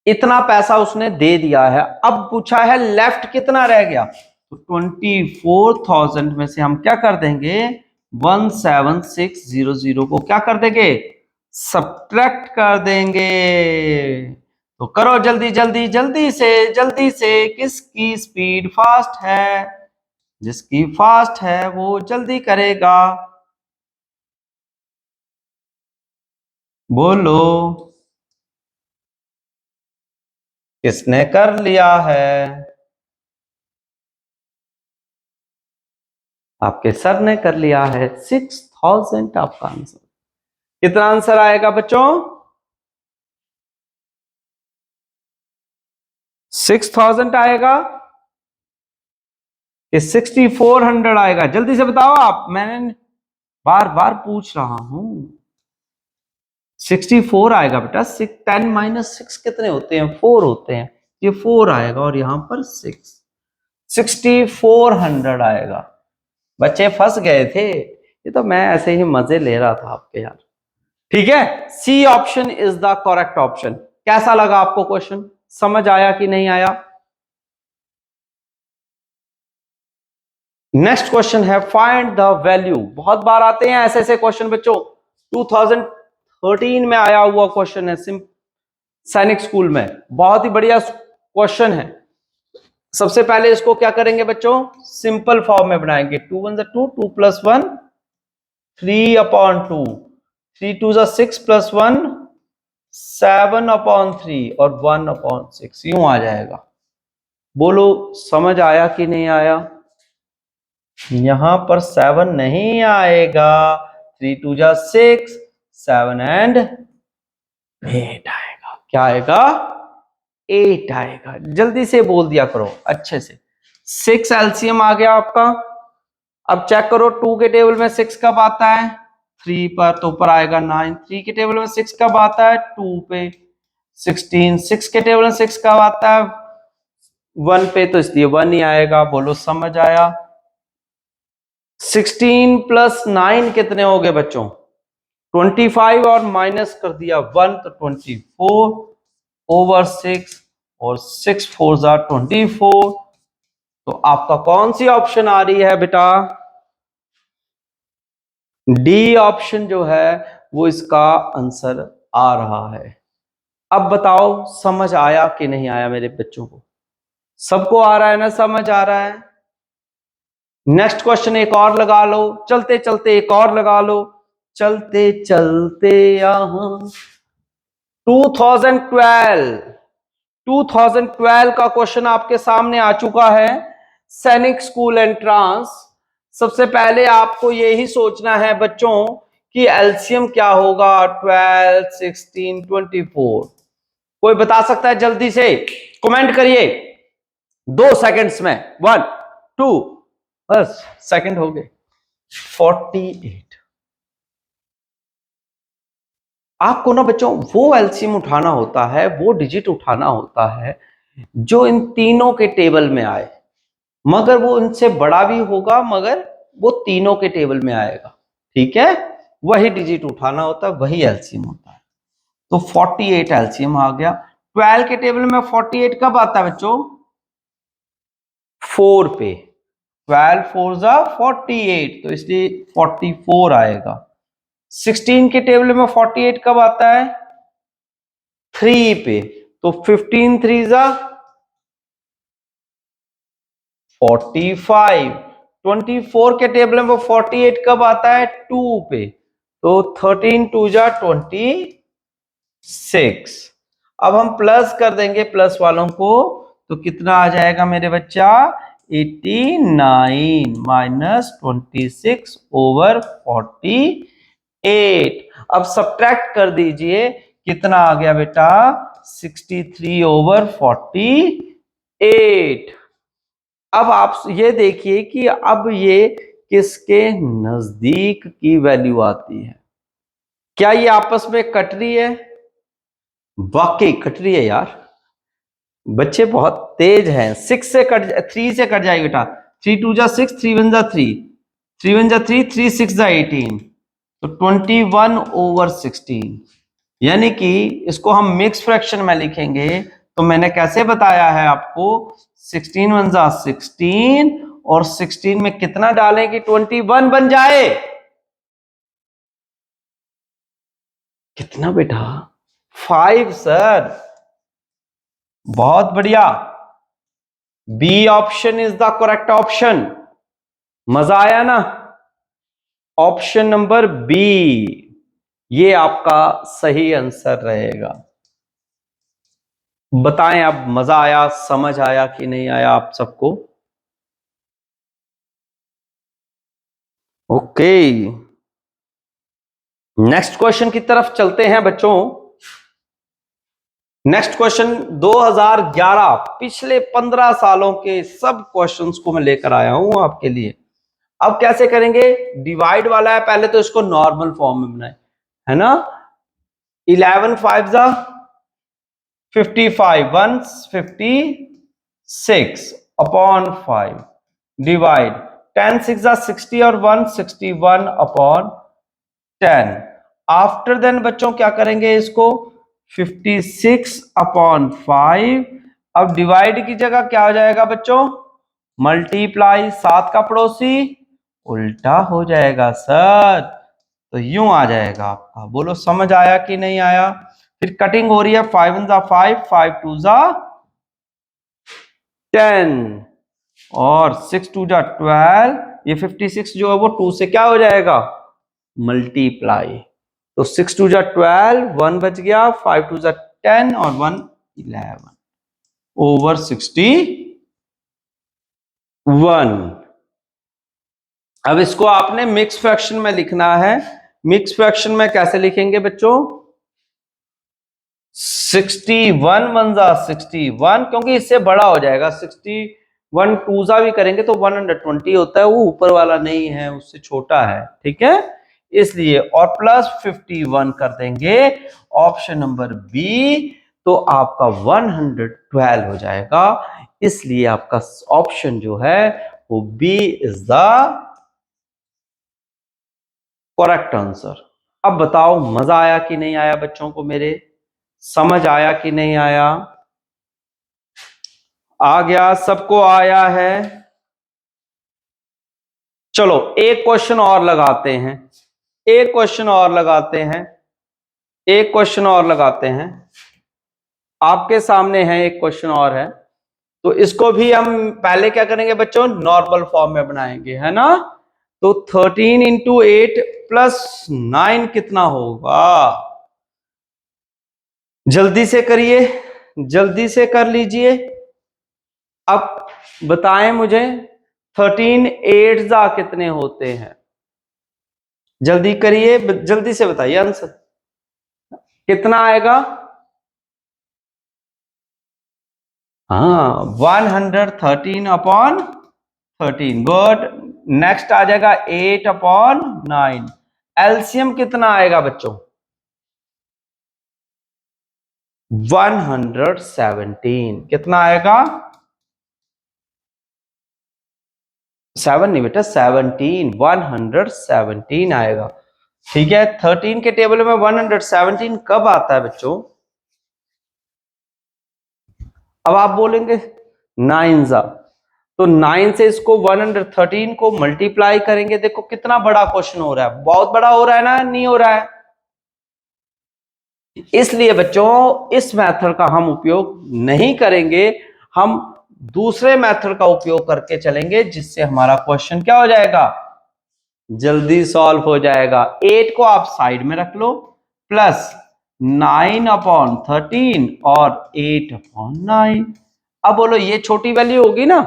इतना पैसा उसने दे दिया है। अब पूछा है लेफ्ट कितना रह गया, तो 24,000 में से हम क्या कर देंगे? 17,600 को क्या कर देंगे? सब्ट्रैक्ट कर देंगे। तो करो जल्दी जल्दी जल्दी से, जल्दी से। किसकी स्पीड फास्ट है? जिसकी फास्ट है वो जल्दी करेगा। बोलो, किसने कर लिया है? आपके सर ने कर लिया है। 6000 आपका आंसर। कितना आंसर आएगा बच्चों? 6000 आएगा कि 6400 आएगा? जल्दी से बताओ आप, मैंने बार बार पूछ रहा हूं। 64 आएगा बेटा। 10 माइनस 6 कितने होते हैं? 4 होते हैं। ये 4 आएगा और यहां पर 6, 6400 आएगा। बच्चे फंस गए थे, ये तो मैं ऐसे ही मजे ले रहा था आपके यार। ठीक है, C option is the correct option. कैसा लगा आपको क्वेश्चन? समझ आया कि नहीं आया? नेक्स्ट क्वेश्चन है फाइंड द वैल्यू। बहुत बार आते हैं ऐसे ऐसे क्वेश्चन बच्चों। 2013 में आया हुआ क्वेश्चन है सैनिक स्कूल में। बहुत ही बढ़िया क्वेश्चन है। सबसे पहले इसको क्या करेंगे बच्चों? सिंपल फॉर्म में बनाएंगे। 2 1 2, 2 + 1 3/2, 3 2 6 + 1 7/3 और 1/6, यूं आ जाएगा। बोलो समझ आया कि नहीं आया? यहां पर 7 नहीं आएगा। 3 2 6, 7 एंड 8 आएगा। क्या आएगा? 8 आएगा। जल्दी से बोल दिया करो अच्छे से। 6 एलसीएम आ गया आपका। अब चेक करो 2 के टेबल में 6 कब आता है? 3 पर, तो ऊपर आएगा 9। 3 के टेबल में 6 कब आता है? 2 पे। 16। 6 के टेबल में 6 कब आता है? 1 पे, तो इसलिए 1 ही आएगा। बोलो समझ आया? 16 + 9 कितने हो गए बच्चों? 25 और माइनस कर दिया 1, तो 24/6 और 6 4 जा 24। तो आपका कौन सी ऑप्शन आ रही है बेटा? डी ऑप्शन जो है वो इसका आंसर आ रहा है। अब बताओ समझ आया कि नहीं आया मेरे बच्चों को? सबको आ रहा है ना? समझ आ रहा है? नेक्स्ट क्वेश्चन एक और लगा लो, चलते चलते एक और लगा लो, चलते चलते यहां। 2012 का क्वेश्चन आपके सामने आ चुका है। सैनिक स्कूल एंट्रांस। सबसे पहले आपको यही सोचना है बच्चों कि एलसीएम क्या होगा? 12 16 24। कोई बता सकता है? जल्दी से कमेंट करिए 2 सेकंड्स में। 1 2, बस सेकंड हो गए। 48। आपको ना बच्चों वो एलसीएम उठाना होता है, वो डिजिट उठाना होता है जो इन तीनों के टेबल में आए, मगर वो इनसे बड़ा भी होगा, मगर वो तीनों के टेबल में आएगा। ठीक है, वही डिजिट उठाना होता है, वही एलसीएम होता है। तो 48 एलसीएम आ गया। 12 के टेबल में 48 कब आता है बच्चों? 4 पे। 12 4 जा 48, तो इसलिए 44 आएगा। 16 के टेबल में 48 कब आता है? 3 पे, तो 15 3 जा 45। 24 के टेबल में 48 कब आता है? 2 पे, तो 13 2 जा 26। अब हम प्लस कर देंगे प्लस वालों को, तो कितना आ जाएगा मेरे बच्चा, 89 माइनस 26 ओवर 48। अब सब्ट्रैक्ट कर दीजिए, कितना आ गया बेटा, 63 ओवर 48। अब आप ये देखिए कि अब ये किसके नजदीक की वैल्यू आती है। क्या ये आपस में कट रही है? वाकई कट रही है यार, बच्चे बहुत तेज हैं। 6 से कट, 3 से कट जाएगी बेटा, 3 2 जा 6, 3 1 जा 3, 3 1 जा 3, 3 6 जा 18, तो 21 ओवर 16। यानी कि इसको हम मिक्स फ्रैक्शन में लिखेंगे तो मैंने कैसे बताया है आपको, 16 1 जा 16 और 16 में कितना डालें कि 21 बन जाए। कितना बेटा, 5 सर, बहुत बढ़िया। B option is the correct option. मजा आया ना? ऑप्शन नंबर बी ये आपका सही आंसर रहेगा। बताएं अब, मजा आया, समझ आया कि नहीं आया आप सबको? ओके, नेक्स्ट क्वेश्चन की तरफ चलते हैं बच्चों। नेक्स्ट क्वेश्चन 2011, पिछले 15 सालों के सब क्वेश्चंस को मैं लेकर आया हूं आपके लिए। अब कैसे करेंगे, डिवाइड वाला है, पहले तो इसको नॉर्मल फॉर्म में बनाए, है ना। 11 5 जा 55, 156 अपॉन 5 डिवाइड 10 6 जा 60 और 161 अपॉन 10। आफ्टर देन बच्चों क्या करेंगे इसको, 56 अपॉन 5। अब डिवाइड की जगह क्या हो जाएगा बच्चों, मल्टीप्लाई, 7 का पड़ोसी उल्टा हो जाएगा सर, तो यूं आ जाएगा आपका। बोलो समझ आया कि नहीं आया? फिर कटिंग हो रही है, 5 1 जा 5, 5 2 जा 10 और 6 2 जा 12। ये 56 जो है वो 2 से क्या हो जाएगा, मल्टीप्लाई, तो 6 2 जा 12, 1 बच गया, 5 2 जा 10 और 1 11 ओवर 61। अब इसको आपने मिक्स फ्रैक्शन में लिखना है। मिक्स फ्रैक्शन में कैसे लिखेंगे बच्चों, 61 1 जा 61, क्योंकि इससे बड़ा हो जाएगा। 61 2 जा भी करेंगे तो 120 होता है, वो ऊपर वाला नहीं है, उससे छोटा है, ठीक है, इसलिए। और प्लस 51 कर देंगे, ऑप्शन नंबर बी, तो आपका 112 हो जाएगा। इसलिए आपका ऑप्शन जो है वो B is the correct answer. अब बताओ मजा आया कि नहीं आया बच्चों को मेरे, समझ आया कि नहीं आया? आ गया, सबको आया है? चलो एक क्वेश्चन और लगाते हैं, एक क्वेश्चन और लगाते हैं, एक क्वेश्चन और लगाते हैं। आपके सामने है एक क्वेश्चन और है, तो इसको भी हम पहले क्या करेंगे बच्चों, नॉर्मल फॉर्म में बनाएंगे, है ना। तो 13 इंटू 8 प्लस 9 कितना होगा, जल्दी से करिए, जल्दी से कर लीजिए। अब बताएं मुझे, 13 8 जा कितने होते हैं, जल्दी करिए, जल्दी से बताइए आंसर कितना आएगा। हाँ, 113 अपॉन 13, गुड। नेक्स्ट आ जाएगा 8 अपॉन 9। एलसीएम कितना आएगा बच्चों, 117। कितना आएगा, 7 नहीं बेटा, 17, 117 आएगा, ठीक है। 13 के टेबल में 117 कब आता है बच्चों? अब आप बोलेंगे 9 जा, तो 9 से इसको 113 को मल्टीप्लाई करेंगे। देखो कितना बड़ा क्वेश्चन हो रहा है, बहुत बड़ा हो रहा है ना, नहीं हो रहा है? इसलिए बच्चों इस मेथड का हम उपयोग नहीं करेंगे, हम दूसरे मेथड का उपयोग करके चलेंगे, जिससे हमारा क्वेश्चन क्या हो जाएगा, जल्दी सॉल्व हो जाएगा। 8 को आप साइड में रख लो, प्लस 9 अपॉन 13 और 8 अपॉन 9। अब बोलो ये छोटी वैल्यू होगी ना।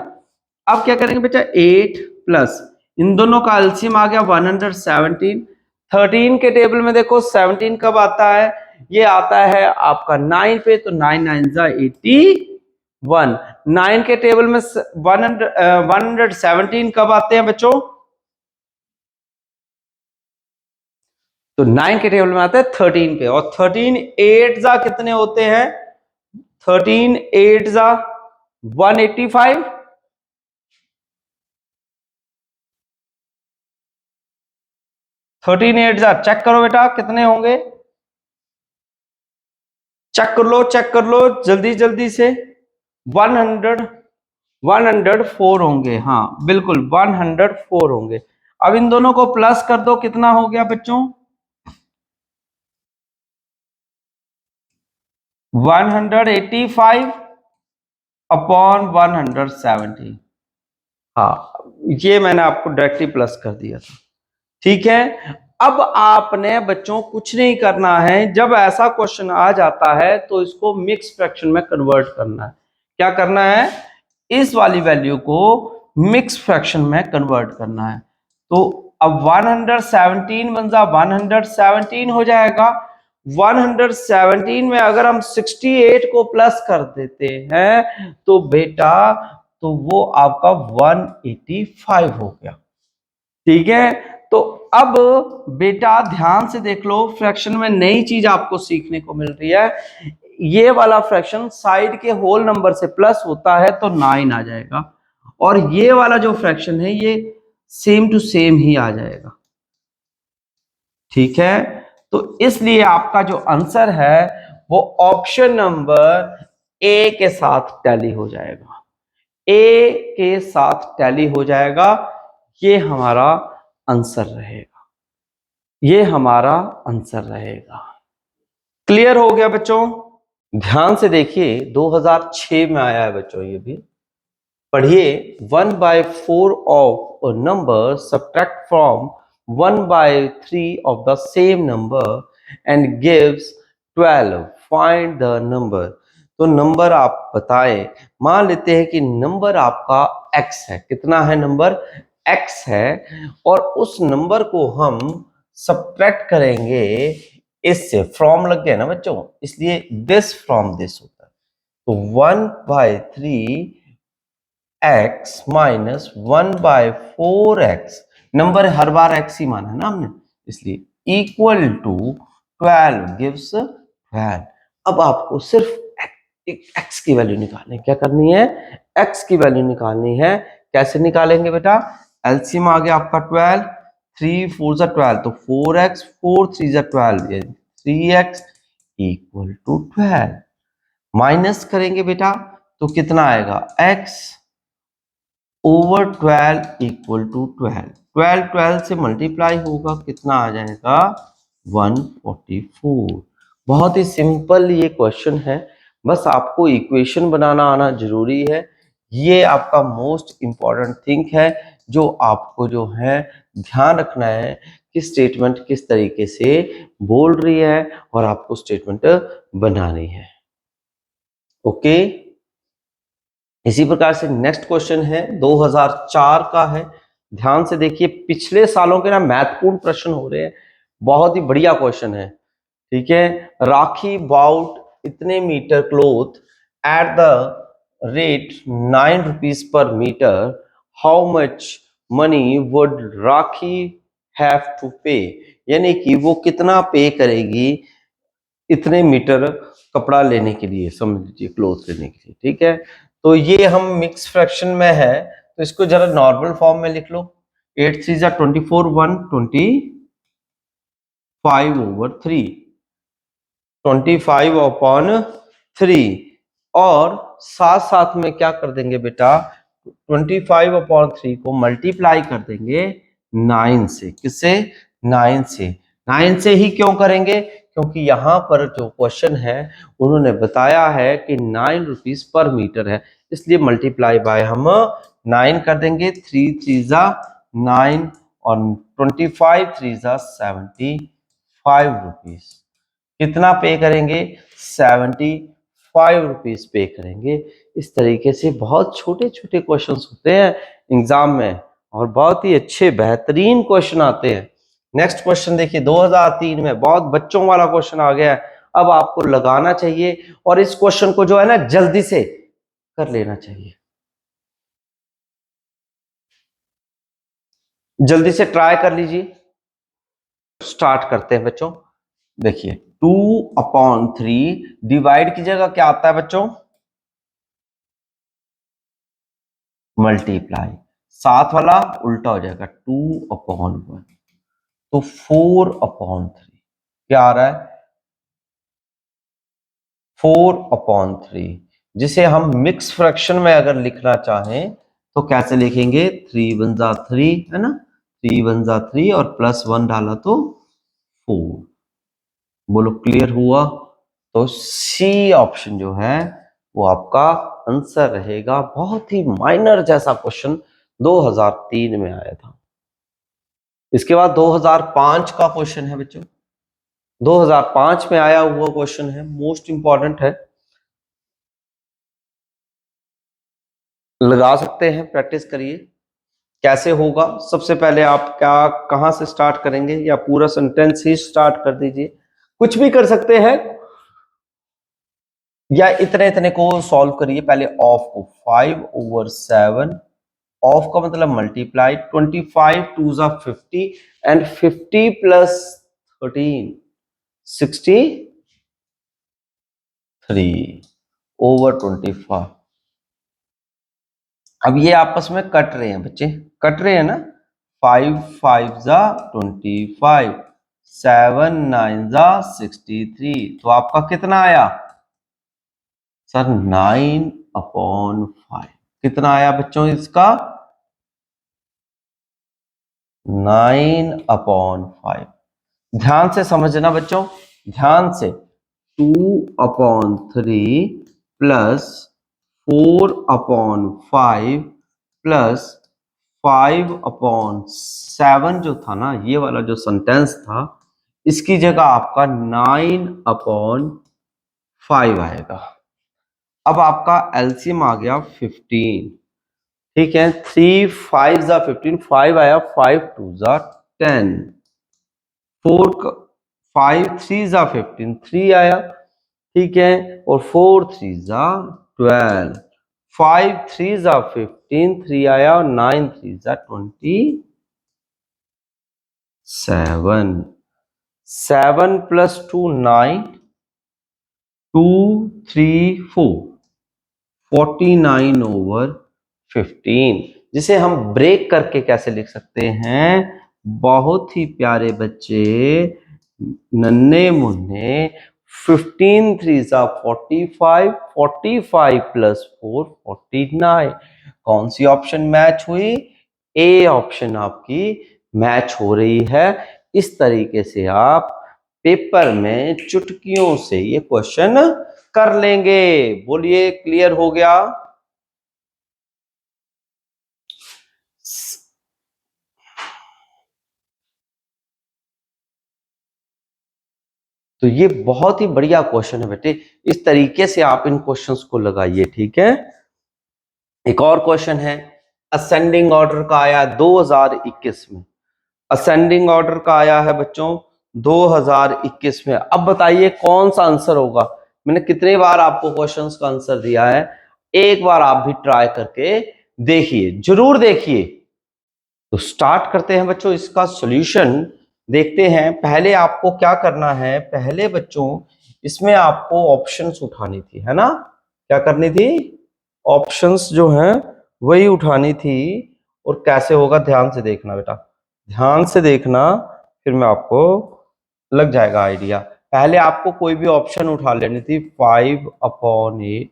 अब क्या करेंगे बेटा, 8 प्लस इन दोनों का एलसीएम आ गया 117। 13 के टेबल में देखो 17 कब आता है, ये आता है आपका 9 पे, तो 9 9 जा 81। 9 के टेबल में 117 कब आते हैं बच्चों, तो 9 के टेबल में आता है 13 पे, और 13 8 जा कितने होते हैं, 13 8 जा 185। 13 8 जा चेक करो बेटा कितने होंगे, चेक कर लो जल्दी जल्दी से। 100 104 होंगे, हाँ बिल्कुल 104 होंगे। अब इन दोनों को प्लस कर दो, कितना हो गया बच्चों, 185 अपॉन 170। हाँ ये मैंने आपको डायरेक्टली प्लस कर दिया था, ठीक है। अब आपने बच्चों कुछ नहीं करना है, जब ऐसा क्वेश्चन आ जाता है तो इसको मिक्स फ्रैक्शन में कन्वर्ट करना है। क्या करना है, इस वाली वैल्यू को मिक्स फ्रैक्शन में कन्वर्ट करना है। तो अब 117 बन जा 117 हो जाएगा। 117 में अगर हम 68 को प्लस कर देते हैं तो बेटा तो वो आपका 185 हो गया, ठीक है। तो अब बेटा ध्यान से देख लो, फ्रैक्शन में नई चीज आपको सीखने को मिल रही है। ये वाला फ्रैक्शन साइड के होल नंबर से प्लस होता है तो 9 आ जाएगा, और ये वाला जो फ्रैक्शन है ये सेम टू सेम ही आ जाएगा, ठीक है। तो इसलिए आपका जो आंसर है वो ऑप्शन नंबर ए के साथ टैली हो जाएगा, ए के साथ टैली हो जाएगा। ये हमारा आंसर रहेगा, ये हमारा आंसर रहेगा। क्लियर हो गया बच्चों, ध्यान से देखिए 2006 में आया है बच्चों, ये भी पढ़िए। 1/4 of a number subtract from 1/3 of the same number and gives 12, find the number. तो नंबर आप बताएं, मान लेते हैं कि नंबर आपका x है, कितना है नंबर, x है, और उस नंबर को हम सब्ट्रैक्ट करेंगे इससे, फ्रॉम लग गया ना बच्चों, इसलिए दिस फ्रॉम दिस होता है। तो 1/3 x माइनस 1/4x, नंबर हर बार x ही माना है ना हमने, इसलिए इक्वल टू 12 गिव्स 12। अब आपको सिर्फ x की वैल्यू निकालनी है, क्या करनी है, x की वैल्यू निकालनी है। कैसे निकालेंगे बेटा, एलसीएम आ गया आपका 12, 3 4 जा 12, तो 4x, 4 3 जा 12, 3x इक्वल टू 12। माइनस करेंगे बेटा तो कितना आएगा, x ओवर 12 इक्वल टू 12, 12 12 से मल्टीप्लाई होगा, कितना आ जाएगा 144। बहुत ही सिंपल ये क्वेश्चन है, बस आपको इक्वेशन बनाना आना जरूरी है। ये आपका मोस्ट इंपॉर्टेंट थिंग है, जो आपको जो है ध्यान रखना है कि स्टेटमेंट किस तरीके से बोल रही है और आपको स्टेटमेंट बनानी है, ओके। इसी प्रकार से नेक्स्ट क्वेश्चन है 2004 का है, ध्यान से देखिए। पिछले सालों के ना महत्वपूर्ण प्रश्न हो रहे हैं, बहुत ही बढ़िया क्वेश्चन है, ठीक है। राखी बाउट इतने metre cloth at the rate 9 rupees per metre, how much money would Rakhi have to pay, यानी कि वो कितना पे करेगी इतने मीटर कपड़ा लेने के लिए, समझ लीजिए क्लोथ लेने के लिए, ठीक है। तो ये हम मिक्स फ्रैक्शन में है, तो इसको जरा नॉर्मल फॉर्म में लिख लो। 8 3 जा 24, 125 ओवर 3, 25 अपॉन 3, और साथ साथ में क्या कर देंगे बेटा, 25 अपॉन 3 को मल्टीप्लाई कर देंगे 9 से, किससे, 9 से। 9 से ही क्यों करेंगे, क्योंकि यहां पर जो क्वेश्चन है उन्होंने बताया है कि 9 रुपीज पर मीटर है, इसलिए मल्टीप्लाई बाय हम 9 कर देंगे। 3 3 जा 9 और 25 3 जा 75 रुपीज, कितना पे करेंगे, 75 ₹5 पे करेंगे। इस तरीके से बहुत छोटे छोटे क्वेश्चंस होते हैं एग्जाम में और बहुत ही अच्छे बेहतरीन क्वेश्चन आते हैं। नेक्स्ट क्वेश्चन देखिए, 2003 में बहुत बच्चों वाला क्वेश्चन आ गया है। अब आपको लगाना चाहिए और इस क्वेश्चन को जो है ना जल्दी से कर लेना चाहिए, जल्दी से ट्राई कर लीजिए। स्टार्ट करते हैं बच्चों। देखिए 2/3 डिवाइड की जगह क्या आता है बच्चों, मल्टीप्लाई। साथ वाला उल्टा हो जाएगा 2/1, तो 4/3 क्या आ रहा है, 4/3, जिसे हम मिक्स फ्रैक्शन में अगर लिखना चाहें तो कैसे लिखेंगे, 3 1 जा 3 है ना, 3 1 जा 3 और +1 डाला तो 4। बोलो क्लियर हुआ। तो सी ऑप्शन जो है वो आपका आंसर रहेगा। बहुत ही माइनर जैसा क्वेश्चन 2003 में आया था। इसके बाद 2005 का क्वेश्चन है बच्चों, 2005 में आया हुआ क्वेश्चन है, मोस्ट इंपॉर्टेंट है, लगा सकते हैं, प्रैक्टिस करिए। कैसे होगा, सबसे पहले आप क्या कहां से स्टार्ट करेंगे, या पूरा सेंटेंस ही स्टार्ट कर दीजिए, कुछ भी कर सकते हैं, या इतने इतने को सॉल्व करिए। पहले ऑफ को 5/7, ऑफ का मतलब मल्टीप्लाई, 25 2 जा 50 एंड 50 + 13 63/25। अब ये आपस में कट रहे हैं बच्चे, कट रहे हैं ना, 5 5 जा 25, 7 9 जा 63, तो आपका कितना आया सर, 9/5। कितना आया बच्चों इसका, 9/5। ध्यान से समझना बच्चों, ध्यान से, 2/3 प्लस 4/5 प्लस 5/7 जो था ना, ये वाला जो सेंटेंस था, इसकी जगह आपका 9/5 आएगा। अब आपका एलसीएम आ गया 15, ठीक है, 3 5 जा 15, 5 आया, 5 2 जा 10, 4 5 3 जा 15, 3 आया, ठीक है, और 4 3 जा 12, 5 3 जा 15, 3 आया, और 9 3 जा 27, 7 + 2 9, 2 3 4, 49/15, जिसे हम ब्रेक करके कैसे लिख सकते हैं, बहुत ही प्यारे बच्चे, नन्हे मुन्ने, 15 3 जा 45, 45 + 4 49। कौन सी ऑप्शन मैच हुई, ए ऑप्शन आपकी मैच हो रही है। इस तरीके से आप पेपर में चुटकियों से ये क्वेश्चन कर लेंगे। बोलिए क्लियर हो गया। तो ये बहुत ही बढ़िया क्वेश्चन है बेटे, इस तरीके से आप इन क्वेश्चंस को लगाइए, ठीक है। एक और क्वेश्चन है, असेंडिंग ऑर्डर का आया 2021 में, असेंडिंग ऑर्डर का आया है बच्चों 2021 में। अब बताइए कौन सा आंसर होगा। मैंने कितनी बार आपको क्वेश्चंस का आंसर दिया है, एक बार आप भी ट्राई करके देखिए, जरूर देखिए। तो स्टार्ट करते हैं बच्चों इसका सॉल्यूशन, देखते हैं। पहले आपको क्या करना है, पहले बच्चों इसमें आपको ऑप्शंस उठानी थी, है ना, क्या करनी थी, ऑप्शंस जो हैं वही उठानी थी। और कैसे होगा, ध्यान से देखना बेटा, ध्यान से देखना, फिर मैं आपको लग जाएगा आइडिया। पहले आपको कोई भी ऑप्शन उठा लेनी थी, 5/8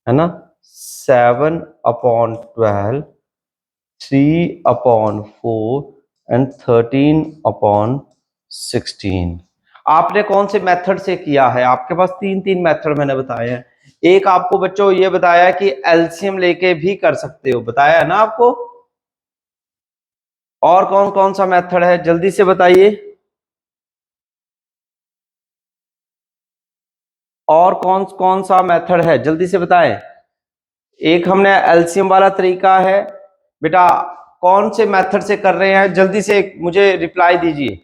है ना, 7/12, 3/4 एंड 13/16। आपने कौन से मेथड से किया है, आपके पास तीन तीन मेथड मैंने बताए हैं। एक आपको बच्चों ये बताया कि एलसीएम लेके भी कर सकते हो, बताया है ना आपको। और कौन कौन सा मेथड है, जल्दी से बताइए। और कौन कौन सा मेथड है, जल्दी से बताएं। एक हमने एलसीएम वाला तरीका है बेटा, कौन से मेथड से कर रहे हैं, जल्दी से मुझे रिप्लाई दीजिए।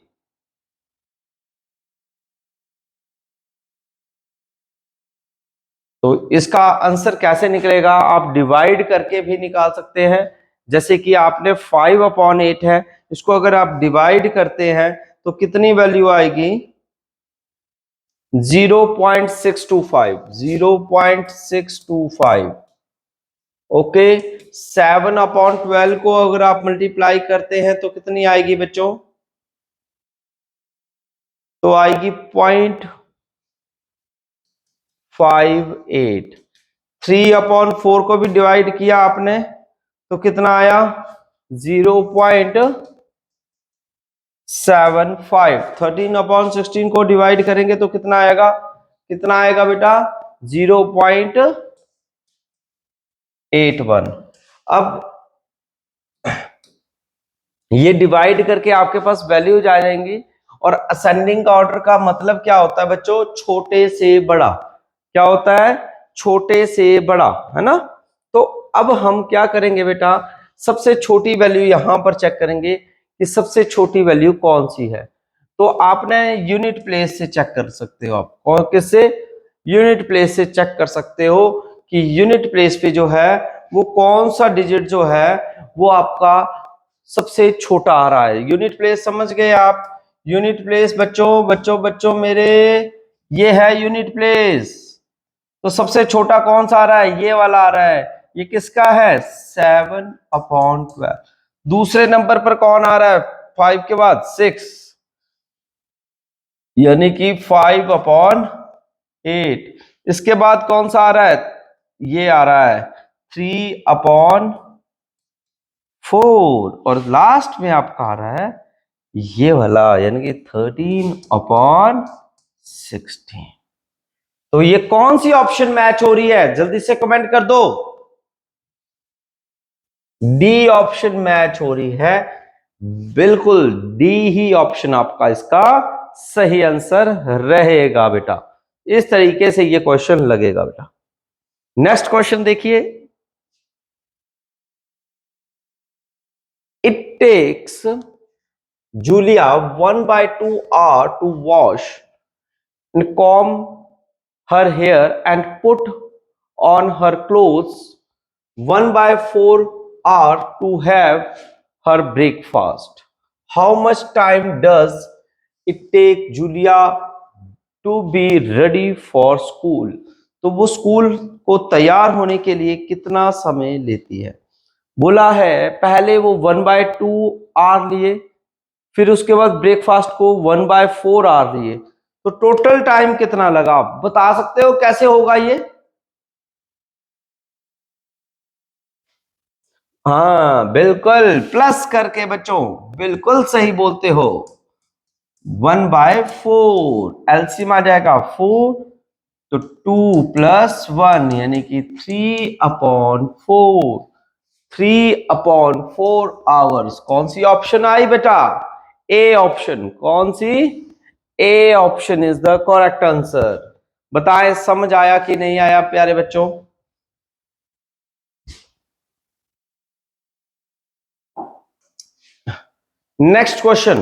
तो इसका आंसर कैसे निकलेगा, आप डिवाइड करके भी निकाल सकते हैं। जैसे कि आपने 5/8 है, इसको अगर आप डिवाइड करते हैं तो कितनी वैल्यू आएगी, 0.625, 0.625। ओके, 7/12 को अगर आप मल्टीप्लाई करते हैं तो कितनी आएगी बच्चों, तो आएगी 0.58। 3/4 को भी डिवाइड किया आपने तो कितना आया, 0.75। 13/16 को डिवाइड करेंगे तो कितना आएगा, कितना आएगा बेटा, 0.81। अब ये डिवाइड करके आपके पास वैल्यूज आ जाएंगी। और असेंडिंग का ऑर्डर का मतलब क्या होता है बच्चों, छोटे से बड़ा। क्या होता है, छोटे से बड़ा, है ना। तो अब हम क्या करेंगे बेटा, सबसे छोटी वैल्यू यहां पर चेक करेंगे कि सबसे छोटी वैल्यू कौन सी है। तो आपने यूनिट प्लेस से चेक कर सकते हो, आप और किससे, यूनिट प्लेस से चेक कर सकते हो कि यूनिट प्लेस पे जो है वो कौन सा डिजिट जो है वो आपका सबसे छोटा आ रहा है। यूनिट प्लेस समझ गए आप, यूनिट प्लेस बच्चों बच्चों बच्चों मेरे, ये है यूनिट प्लेस। तो सबसे छोटा कौन सा आ रहा है, ये वाला आ रहा है। ये किसका है, 7/12। दूसरे नंबर पर कौन आ रहा है, 5 के बाद 6, यानी कि 5/8। इसके बाद कौन सा आ रहा है, ये आ रहा है 3/4। और लास्ट में आपका आ रहा है ये वाला, यानी कि 13/16। तो ये कौन सी ऑप्शन मैच हो रही है, जल्दी से कमेंट कर दो। डी ऑप्शन मैच हो रही है, बिल्कुल डी ही ऑप्शन आपका इसका सही आंसर रहेगा बेटा। इस तरीके से ये क्वेश्चन लगेगा बेटा। नेक्स्ट क्वेश्चन देखिए, it takes Julia 1/2 hour to wash and comb her hair and put on her clothes, 1/4 hour to have her breakfast. How much time does it take Julia to be ready for school? तो वो school को तैयार होने के लिए कितना समय लेती है। बोला है पहले वो 1/2 आवर लिए, फिर उसके बाद ब्रेकफास्ट को 1/4 आवर लिए, तो टोटल टाइम कितना लगा, आप बता सकते हो कैसे होगा ये। हाँ बिल्कुल, प्लस करके बच्चों, बिल्कुल सही बोलते हो। 1/4 एलसीएम आ जाएगा 4, तो 2 + 1 यानी कि 3/4। 3/4 आवर्स, कौन सी ऑप्शन आई बेटा, ए ऑप्शन। कौन सी, A option is the correct answer. बताएं समझ आया कि नहीं आया प्यारे बच्चों। नेक्स्ट क्वेश्चन,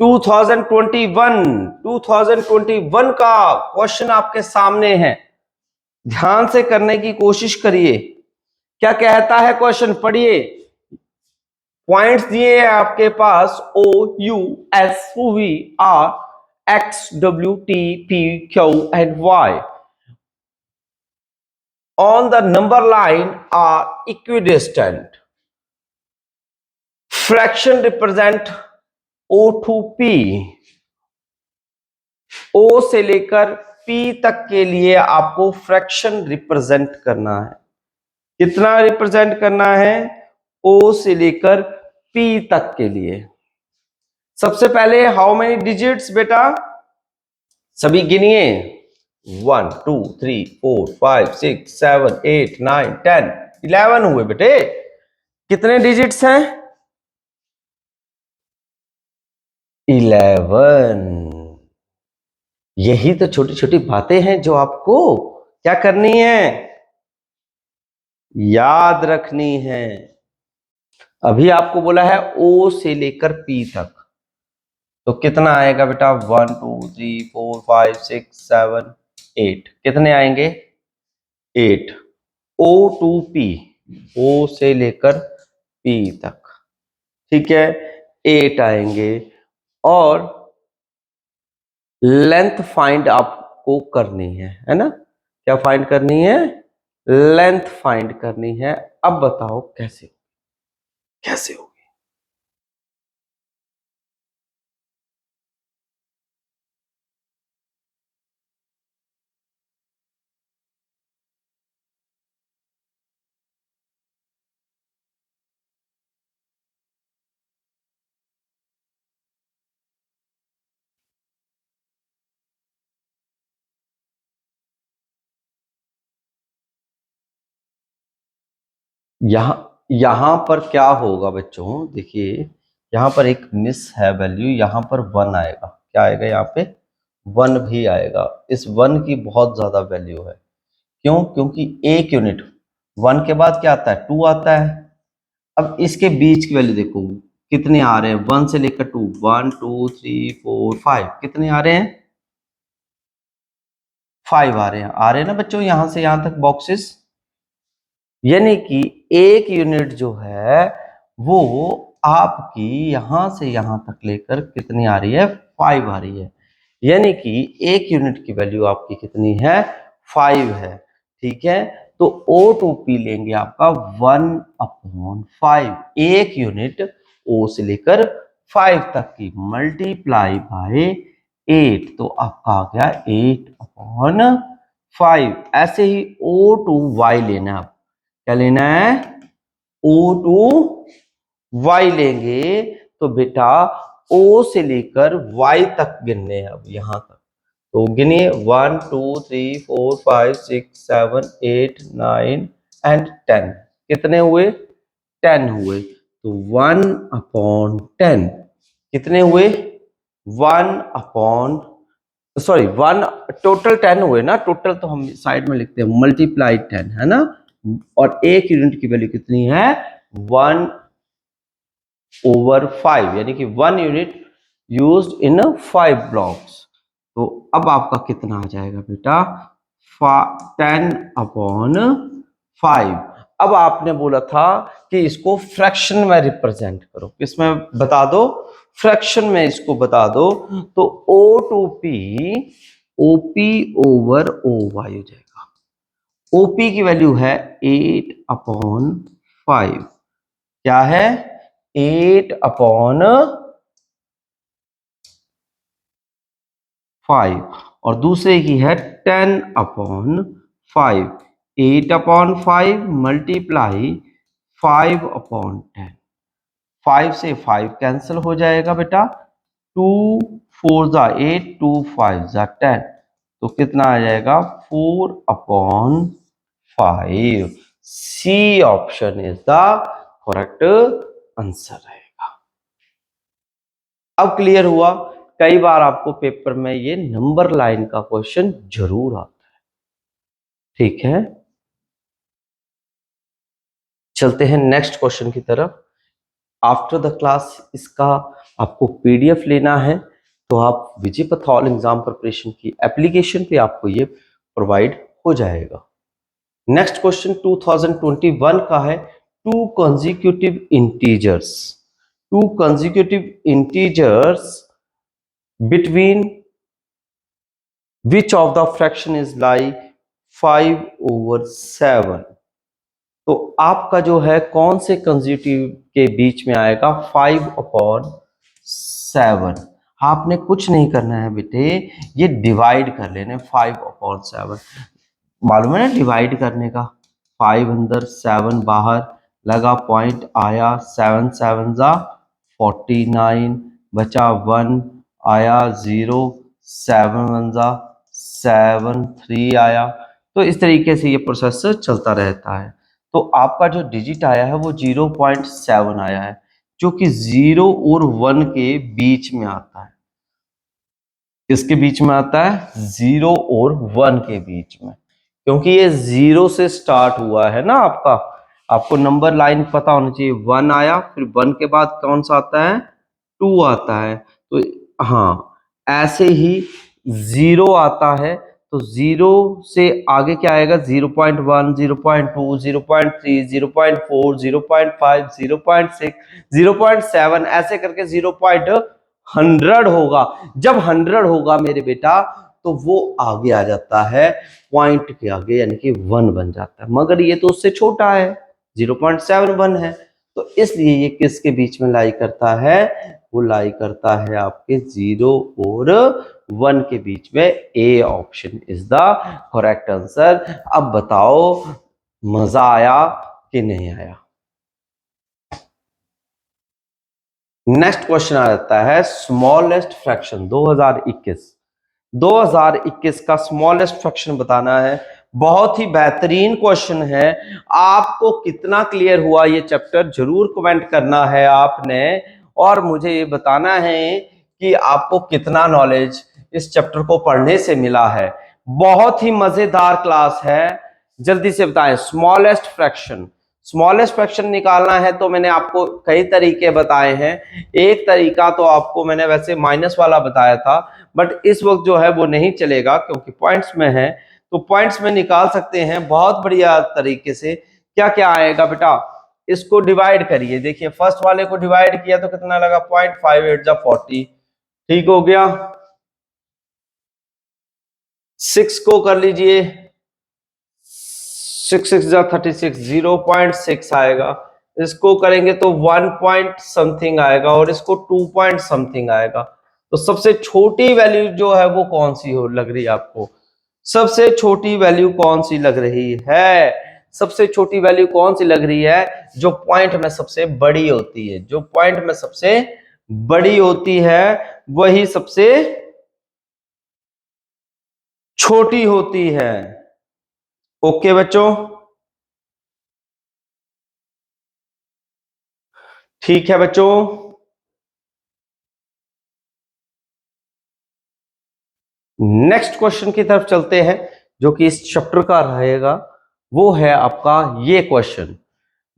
2021 का क्वेश्चन आपके सामने है, ध्यान से करने की कोशिश करिए। क्या कहता है क्वेश्चन, पढ़िए। पॉइंट्स दिए हैं आपके पास, O U S V R X W T P Q and Y on the number line are equidistant. Fraction represent O to P. O से लेकर P तक के लिए आपको फ्रैक्शन रिप्रेजेंट करना है। कितना रिप्रेजेंट करना है, O से लेकर P तक के लिए। सबसे पहले हाउ मेनी डिजिट्स बेटा, सभी गिनिए। 1 2 3 4 5 6 7 8 9 10 11 हुए बेटे। कितने डिजिट्स हैं, 11। यही तो छोटी छोटी बातें हैं जो आपको क्या करनी है, याद रखनी है। अभी आपको बोला है ओ से लेकर पी तक, तो कितना आएगा बेटा, 1 2 3 4 5 6 7 8, कितने आएंगे, 8। ओ टू पी, ओ से लेकर पी तक, ठीक है, 8 आएंगे। और लेंथ फाइंड आपको करनी है ना, क्या फाइंड करनी है, लेंथ फाइंड करनी है। अब बताओ कैसे, कैसे होगी। यहां यहां पर क्या होगा बच्चों, देखिए यहां पर एक मिस है वैल्यू, यहां पर 1 आएगा, क्या आएगा यहाँ पे, 1 भी आएगा। इस 1 की बहुत ज्यादा वैल्यू है, क्यों, क्योंकि एक यूनिट 1 के बाद क्या आता है, 2 आता है। अब इसके बीच की वैल्यू देखो कितने आ रहे हैं, 1 से लेकर 2, 1 2 3 4 5, कितने आ रहे हैं, 5 आ रहे हैं ना बच्चों, यहां से यहां तक बॉक्सेस। यानी कि एक यूनिट जो है वो आपकी यहां से यहां तक लेकर कितनी आ रही है, 5 आ रही है। यानी कि एक यूनिट की वैल्यू आपकी कितनी है, 5 है, ठीक है। तो O2P लेंगे आपका 1/5, एक यूनिट O से लेकर 5 तक की, मल्टीप्लाई बाय 8, तो आपका आ गया 8/5। ऐसे ही O2Y लेना है, क्या लेना है, O2Y लेंगे, तो बेटा O से लेकर Y तक गिनने हैं, अब यहां तक तो गिनिए 1 2 3 4 5 6 7 8 9 एंड 10, कितने हुए, 10 हुए। तो 1/10 कितने हुए, 1 सॉरी 1, टोटल 10 हुए ना, टोटल तो हम साइड में लिखते हैं मल्टीप्लाई 10, है ना। और एक यूनिट की वैल्यू कितनी है, 1/5, यानी कि 1 यूनिट यूज्ड इन 5 ब्लॉक्स। तो अब आपका कितना आ जाएगा बेटा, 10/5। अब आपने बोला था कि इसको फ्रैक्शन में रिप्रेजेंट करो, किसमें बता दो, फ्रैक्शन में इसको बता दो। तो O2P OP ओवर OY हो जाएगा। OP की वैल्यू है 8/5, क्या है, 8/5, और दूसरे की है 10/5, 8/5 मल्टीप्लाई 5/10, 5 से 5 कैंसिल हो जाएगा बेटा, 2 4 जा 8, 2 5 जा 10, तो कितना आ जाएगा, 4/5। C option is the correct answer रहेगा। अब क्लियर हुआ, कई बार आपको पेपर में ये नंबर लाइन का क्वेश्चन जरूर आता है, ठीक है। चलते हैं नेक्स्ट क्वेश्चन की तरफ। आफ्टर द क्लास इसका आपको पीडीएफ लेना है, तो आप विजय पथौल एग्जाम प्रिपरेशन की एप्लीकेशन पे आपको ये प्रोवाइड हो जाएगा। नेक्स्ट क्वेश्चन 2021 का है, to consecutive integers, to consecutive integers between which of the fraction is like 5/7। तो आपका जो है कौन से कंसेक्यूटिव के बीच में आएगा, 5/7। आपने कुछ नहीं करना है बेटे, ये डिवाइड कर लेने, 5/7 मालूम है ना डिवाइड करने का, 5 अंदर 7 बाहर, लगा पॉइंट आया, 7 7 जा 49, बचा 1 आया 0, 7 1 जा 7 3 आया। तो इस तरीके से ये प्रोसेस चलता रहता है। तो आपका जो डिजिट आया है वो 0.7 आया है, जो कि 0 और 1 के बीच में आता है। किसके बीच में आता है? 0 और 1 के बीच में, क्योंकि ये 0 से स्टार्ट हुआ है ना आपका। आपको नंबर लाइन पता होनी चाहिए। 1 आया, फिर 1 के बाद कौन सा आता है? 2 आता है। तो हाँ, ऐसे ही 0 आता है, तो 0 से आगे क्या आएगा? 0.1, 0.2, 0.3, 0.4, 0.5, 0.6, 0.7, ऐसे करके 0.100 होगा। जब 100 होगा मेरे बेटा, तो वो आगे आ जाता है पॉइंट के आगे, यानी कि 1 बन जाता है। मगर ये तो उससे छोटा है, 0.71 है। तो इसलिए ये किसके बीच में लाई करता है? वो लाई करता है आपके 0 और 1 के बीच में। ए option is the correct answer. अब बताओ, मजा आया कि नहीं आया? नेक्स्ट क्वेश्चन आ जाता है स्मॉलेस्ट फ्रैक्शन 2021 का स्मॉलेस्ट फ्रैक्शन बताना है। बहुत ही बेहतरीन क्वेश्चन है। आपको कितना क्लियर हुआ ये चैप्टर जरूर कमेंट करना है आपने, और मुझे ये बताना है कि आपको कितना नॉलेज इस चैप्टर को पढ़ने से मिला है। बहुत ही मजेदार क्लास है। जल्दी से बताएं, स्मॉलेस्ट फ्रैक्शन निकालना है तो मैंने आपको कई तरीके बताए हैं। एक तरीका तो आपको मैंने वैसे माइनस वाला बताया था, बट इस वक्त जो है वो नहीं चलेगा क्योंकि पॉइंट्स में है। तो पॉइंट्स में निकाल सकते हैं बहुत बढ़िया तरीके से। क्या क्या आएगा बेटा? इसको डिवाइड करिए। देखिए, फर्स्ट वाले को डिवाइड किया तो कितना लगा? 0.58 जा 40, ठीक हो गया। 6 को कर लीजिए, 6 6 जा 36, 0.6 आएगा। इसको करेंगे तो 1 पॉइंट समथिंग आएगा, और इसको 2 पॉइंट समथिंग आएगा। तो सबसे छोटी वैल्यू जो है वो कौन सी हो लग रही है आपको? सबसे छोटी वैल्यू कौन सी लग रही है? सबसे छोटी वैल्यू कौन सी लग रही है? जो पॉइंट में सबसे बड़ी होती है, जो पॉइंट में सबसे बड़ी होती है वही सबसे छोटी होती है। ओके बच्चों, ठीक है बच्चों। नेक्स्ट क्वेश्चन की तरफ चलते हैं, जो कि इस चैप्टर का रहेगा। वो है आपका ये question,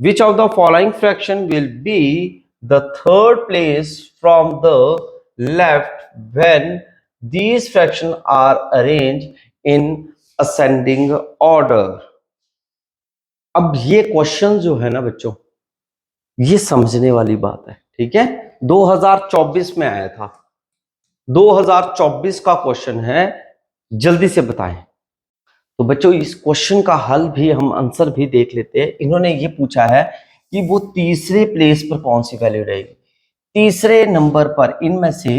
which of the following fraction will be the third place from the left when these fraction are arrange in ascending order. अब ये क्वेश्चन जो है ना बच्चों, ये समझने वाली बात है, ठीक है। 2024 में आया था, 2024 का क्वेश्चन है। जल्दी से बताएं। तो बच्चों, इस क्वेश्चन का हल भी, हम आंसर भी देख लेते हैं। इन्होंने ये पूछा है कि वो तीसरे प्लेस पर कौन सी वैल्यू रहेगी। तीसरे नंबर पर इनमें से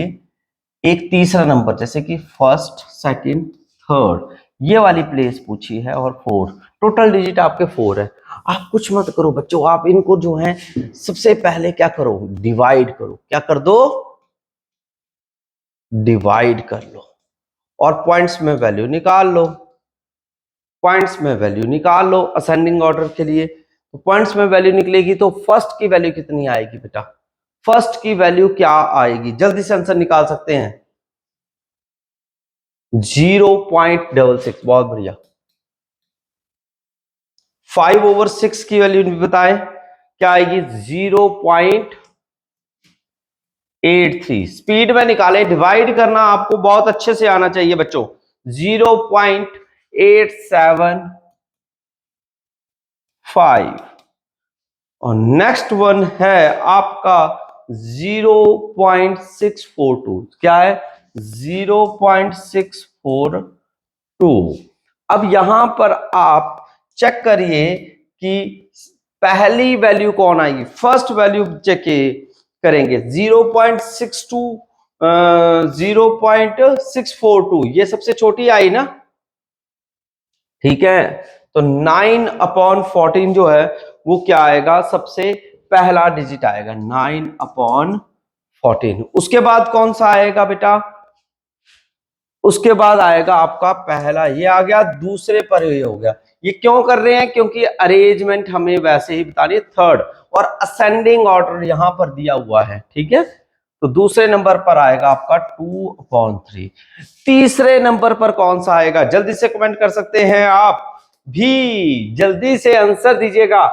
एक तीसरा नंबर, जैसे कि फर्स्ट, सेकंड, थर्ड, ये वाली प्लेस पूछी है, और फोर्थ। टोटल डिजिट आपके 4 है। आप कुछ मत करो बच्चों, आप इनको जो है सबसे पहले क्या करो? डिवाइड करो। क्या कर दो? डिवाइड कर लो, और पॉइंट्स में वैल्यू निकाल लो। पॉइंट्स में वैल्यू निकाल लो असेंडिंग ऑर्डर के लिए। तो पॉइंट्स में वैल्यू निकलेगी तो फर्स्ट की वैल्यू कितनी आएगी बेटा? फर्स्ट की वैल्यू क्या आएगी? जल्दी से आंसर निकाल सकते हैं। 0.66, बहुत बढ़िया। 5/6 की वैल्यू बताएं, क्या आएगी? 0.83। स्पीड में निकालें, डिवाइड करना आपको बहुत अच्छे से आना चाहिए बच्चों। 0.875। और नेक्स्ट वन है आपका 0.642। क्या है? 0.642। अब यहां पर आप चेक करिए कि पहली वैल्यू कौन आएगी। फर्स्ट वैल्यू चेक करेंगे, 0.62, 0.642, ये सबसे छोटी आई ना, ठीक है। तो 9/14 जो है वो क्या आएगा? सबसे पहला डिजिट आएगा 9/14। उसके बाद कौन सा आएगा बेटा? उसके बाद आएगा आपका पहला, ये आ गया दूसरे पर, ये हो गया। ये क्यों कर रहे हैं? क्योंकि अरेंजमेंट हमें वैसे ही बता रही है थर्ड, और असेंडिंग ऑर्डर यहां पर दिया हुआ है, ठीक है। तो दूसरे नंबर पर आएगा आपका 2/3। तीसरे नंबर पर कौन सा आएगा, जल्दी से कमेंट कर सकते हैं आप भी, जल्दी से आंसर दीजिएगा।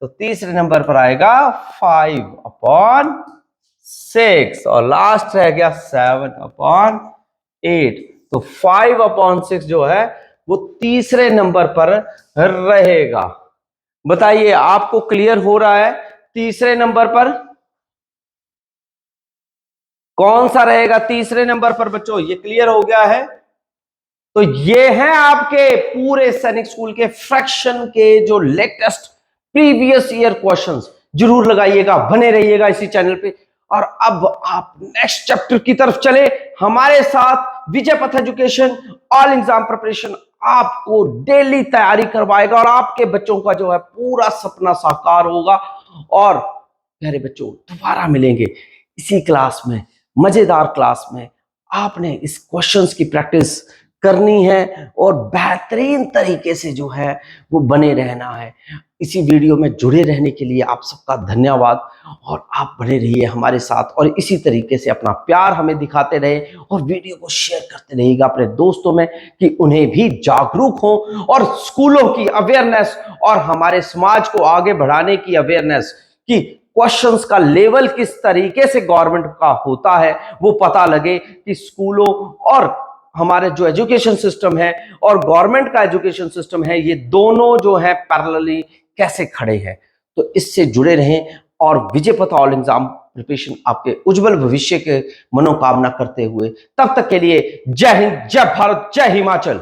तो तीसरे नंबर पर आएगा 5/6 और लास्ट रह गया 7/8। तो 5/6 जो है वो तीसरे नंबर पर रहेगा। बताइए आपको क्लियर हो रहा है तीसरे नंबर पर कौन सा रहेगा? तीसरे नंबर पर बच्चों ये क्लियर हो गया है। तो ये हैं आपके पूरे सैनिक स्कूल के फ्रैक्शन के जो लेटेस्ट प्रीवियस ईयर क्वेश्चंस। जरूर लगाइएगा, बने रहिएगा इसी चैनल पे। और अब आप नेक्स्ट चैप्टर की तरफ चले हमारे साथ। विजय पथ एजुकेशन ऑल एग्जाम प्रिपरेशन आपको डेली तैयारी करवाएगा और आपके बच्चों का जो है पूरा सपना साकार होगा। और प्यारे बच्चों दोबारा मिलेंगे इसी क्लास में, मजेदार क्लास में। आपने इस क्वेश्चंस की प्रैक्टिस करनी है और बेहतरीन तरीके से जो है वो बने रहना है। इसी वीडियो में जुड़े रहने के लिए आप सबका धन्यवाद। और आप बने रहिए हमारे साथ और इसी तरीके से अपना प्यार हमें दिखाते रहे और वीडियो को शेयर करते रहिएगा अपने दोस्तों में कि उन्हें भी जागरूक हो और स्कूलों की अवेयरनेस और हमारे समाज को आगे बढ़ाने की अवेयरनेस कि क्वेश्चंस का लेवल किस तरीके से गवर्नमेंट का होता है वो पता लगे कि स्कूलों और हमारे जो एजुकेशन सिस्टम है और गवर्नमेंट का एजुकेशन सिस्टम है ये दोनों जो है पैरेलली कैसे खड़े हैं। तो इससे जुड़े रहें और विजय पथ ऑल एग्जाम प्रिपरेशन आपके उज्जवल भविष्य के मनोकामना करते हुए तब तक के लिए जय हिंद, जय भारत, जय हिमाचल।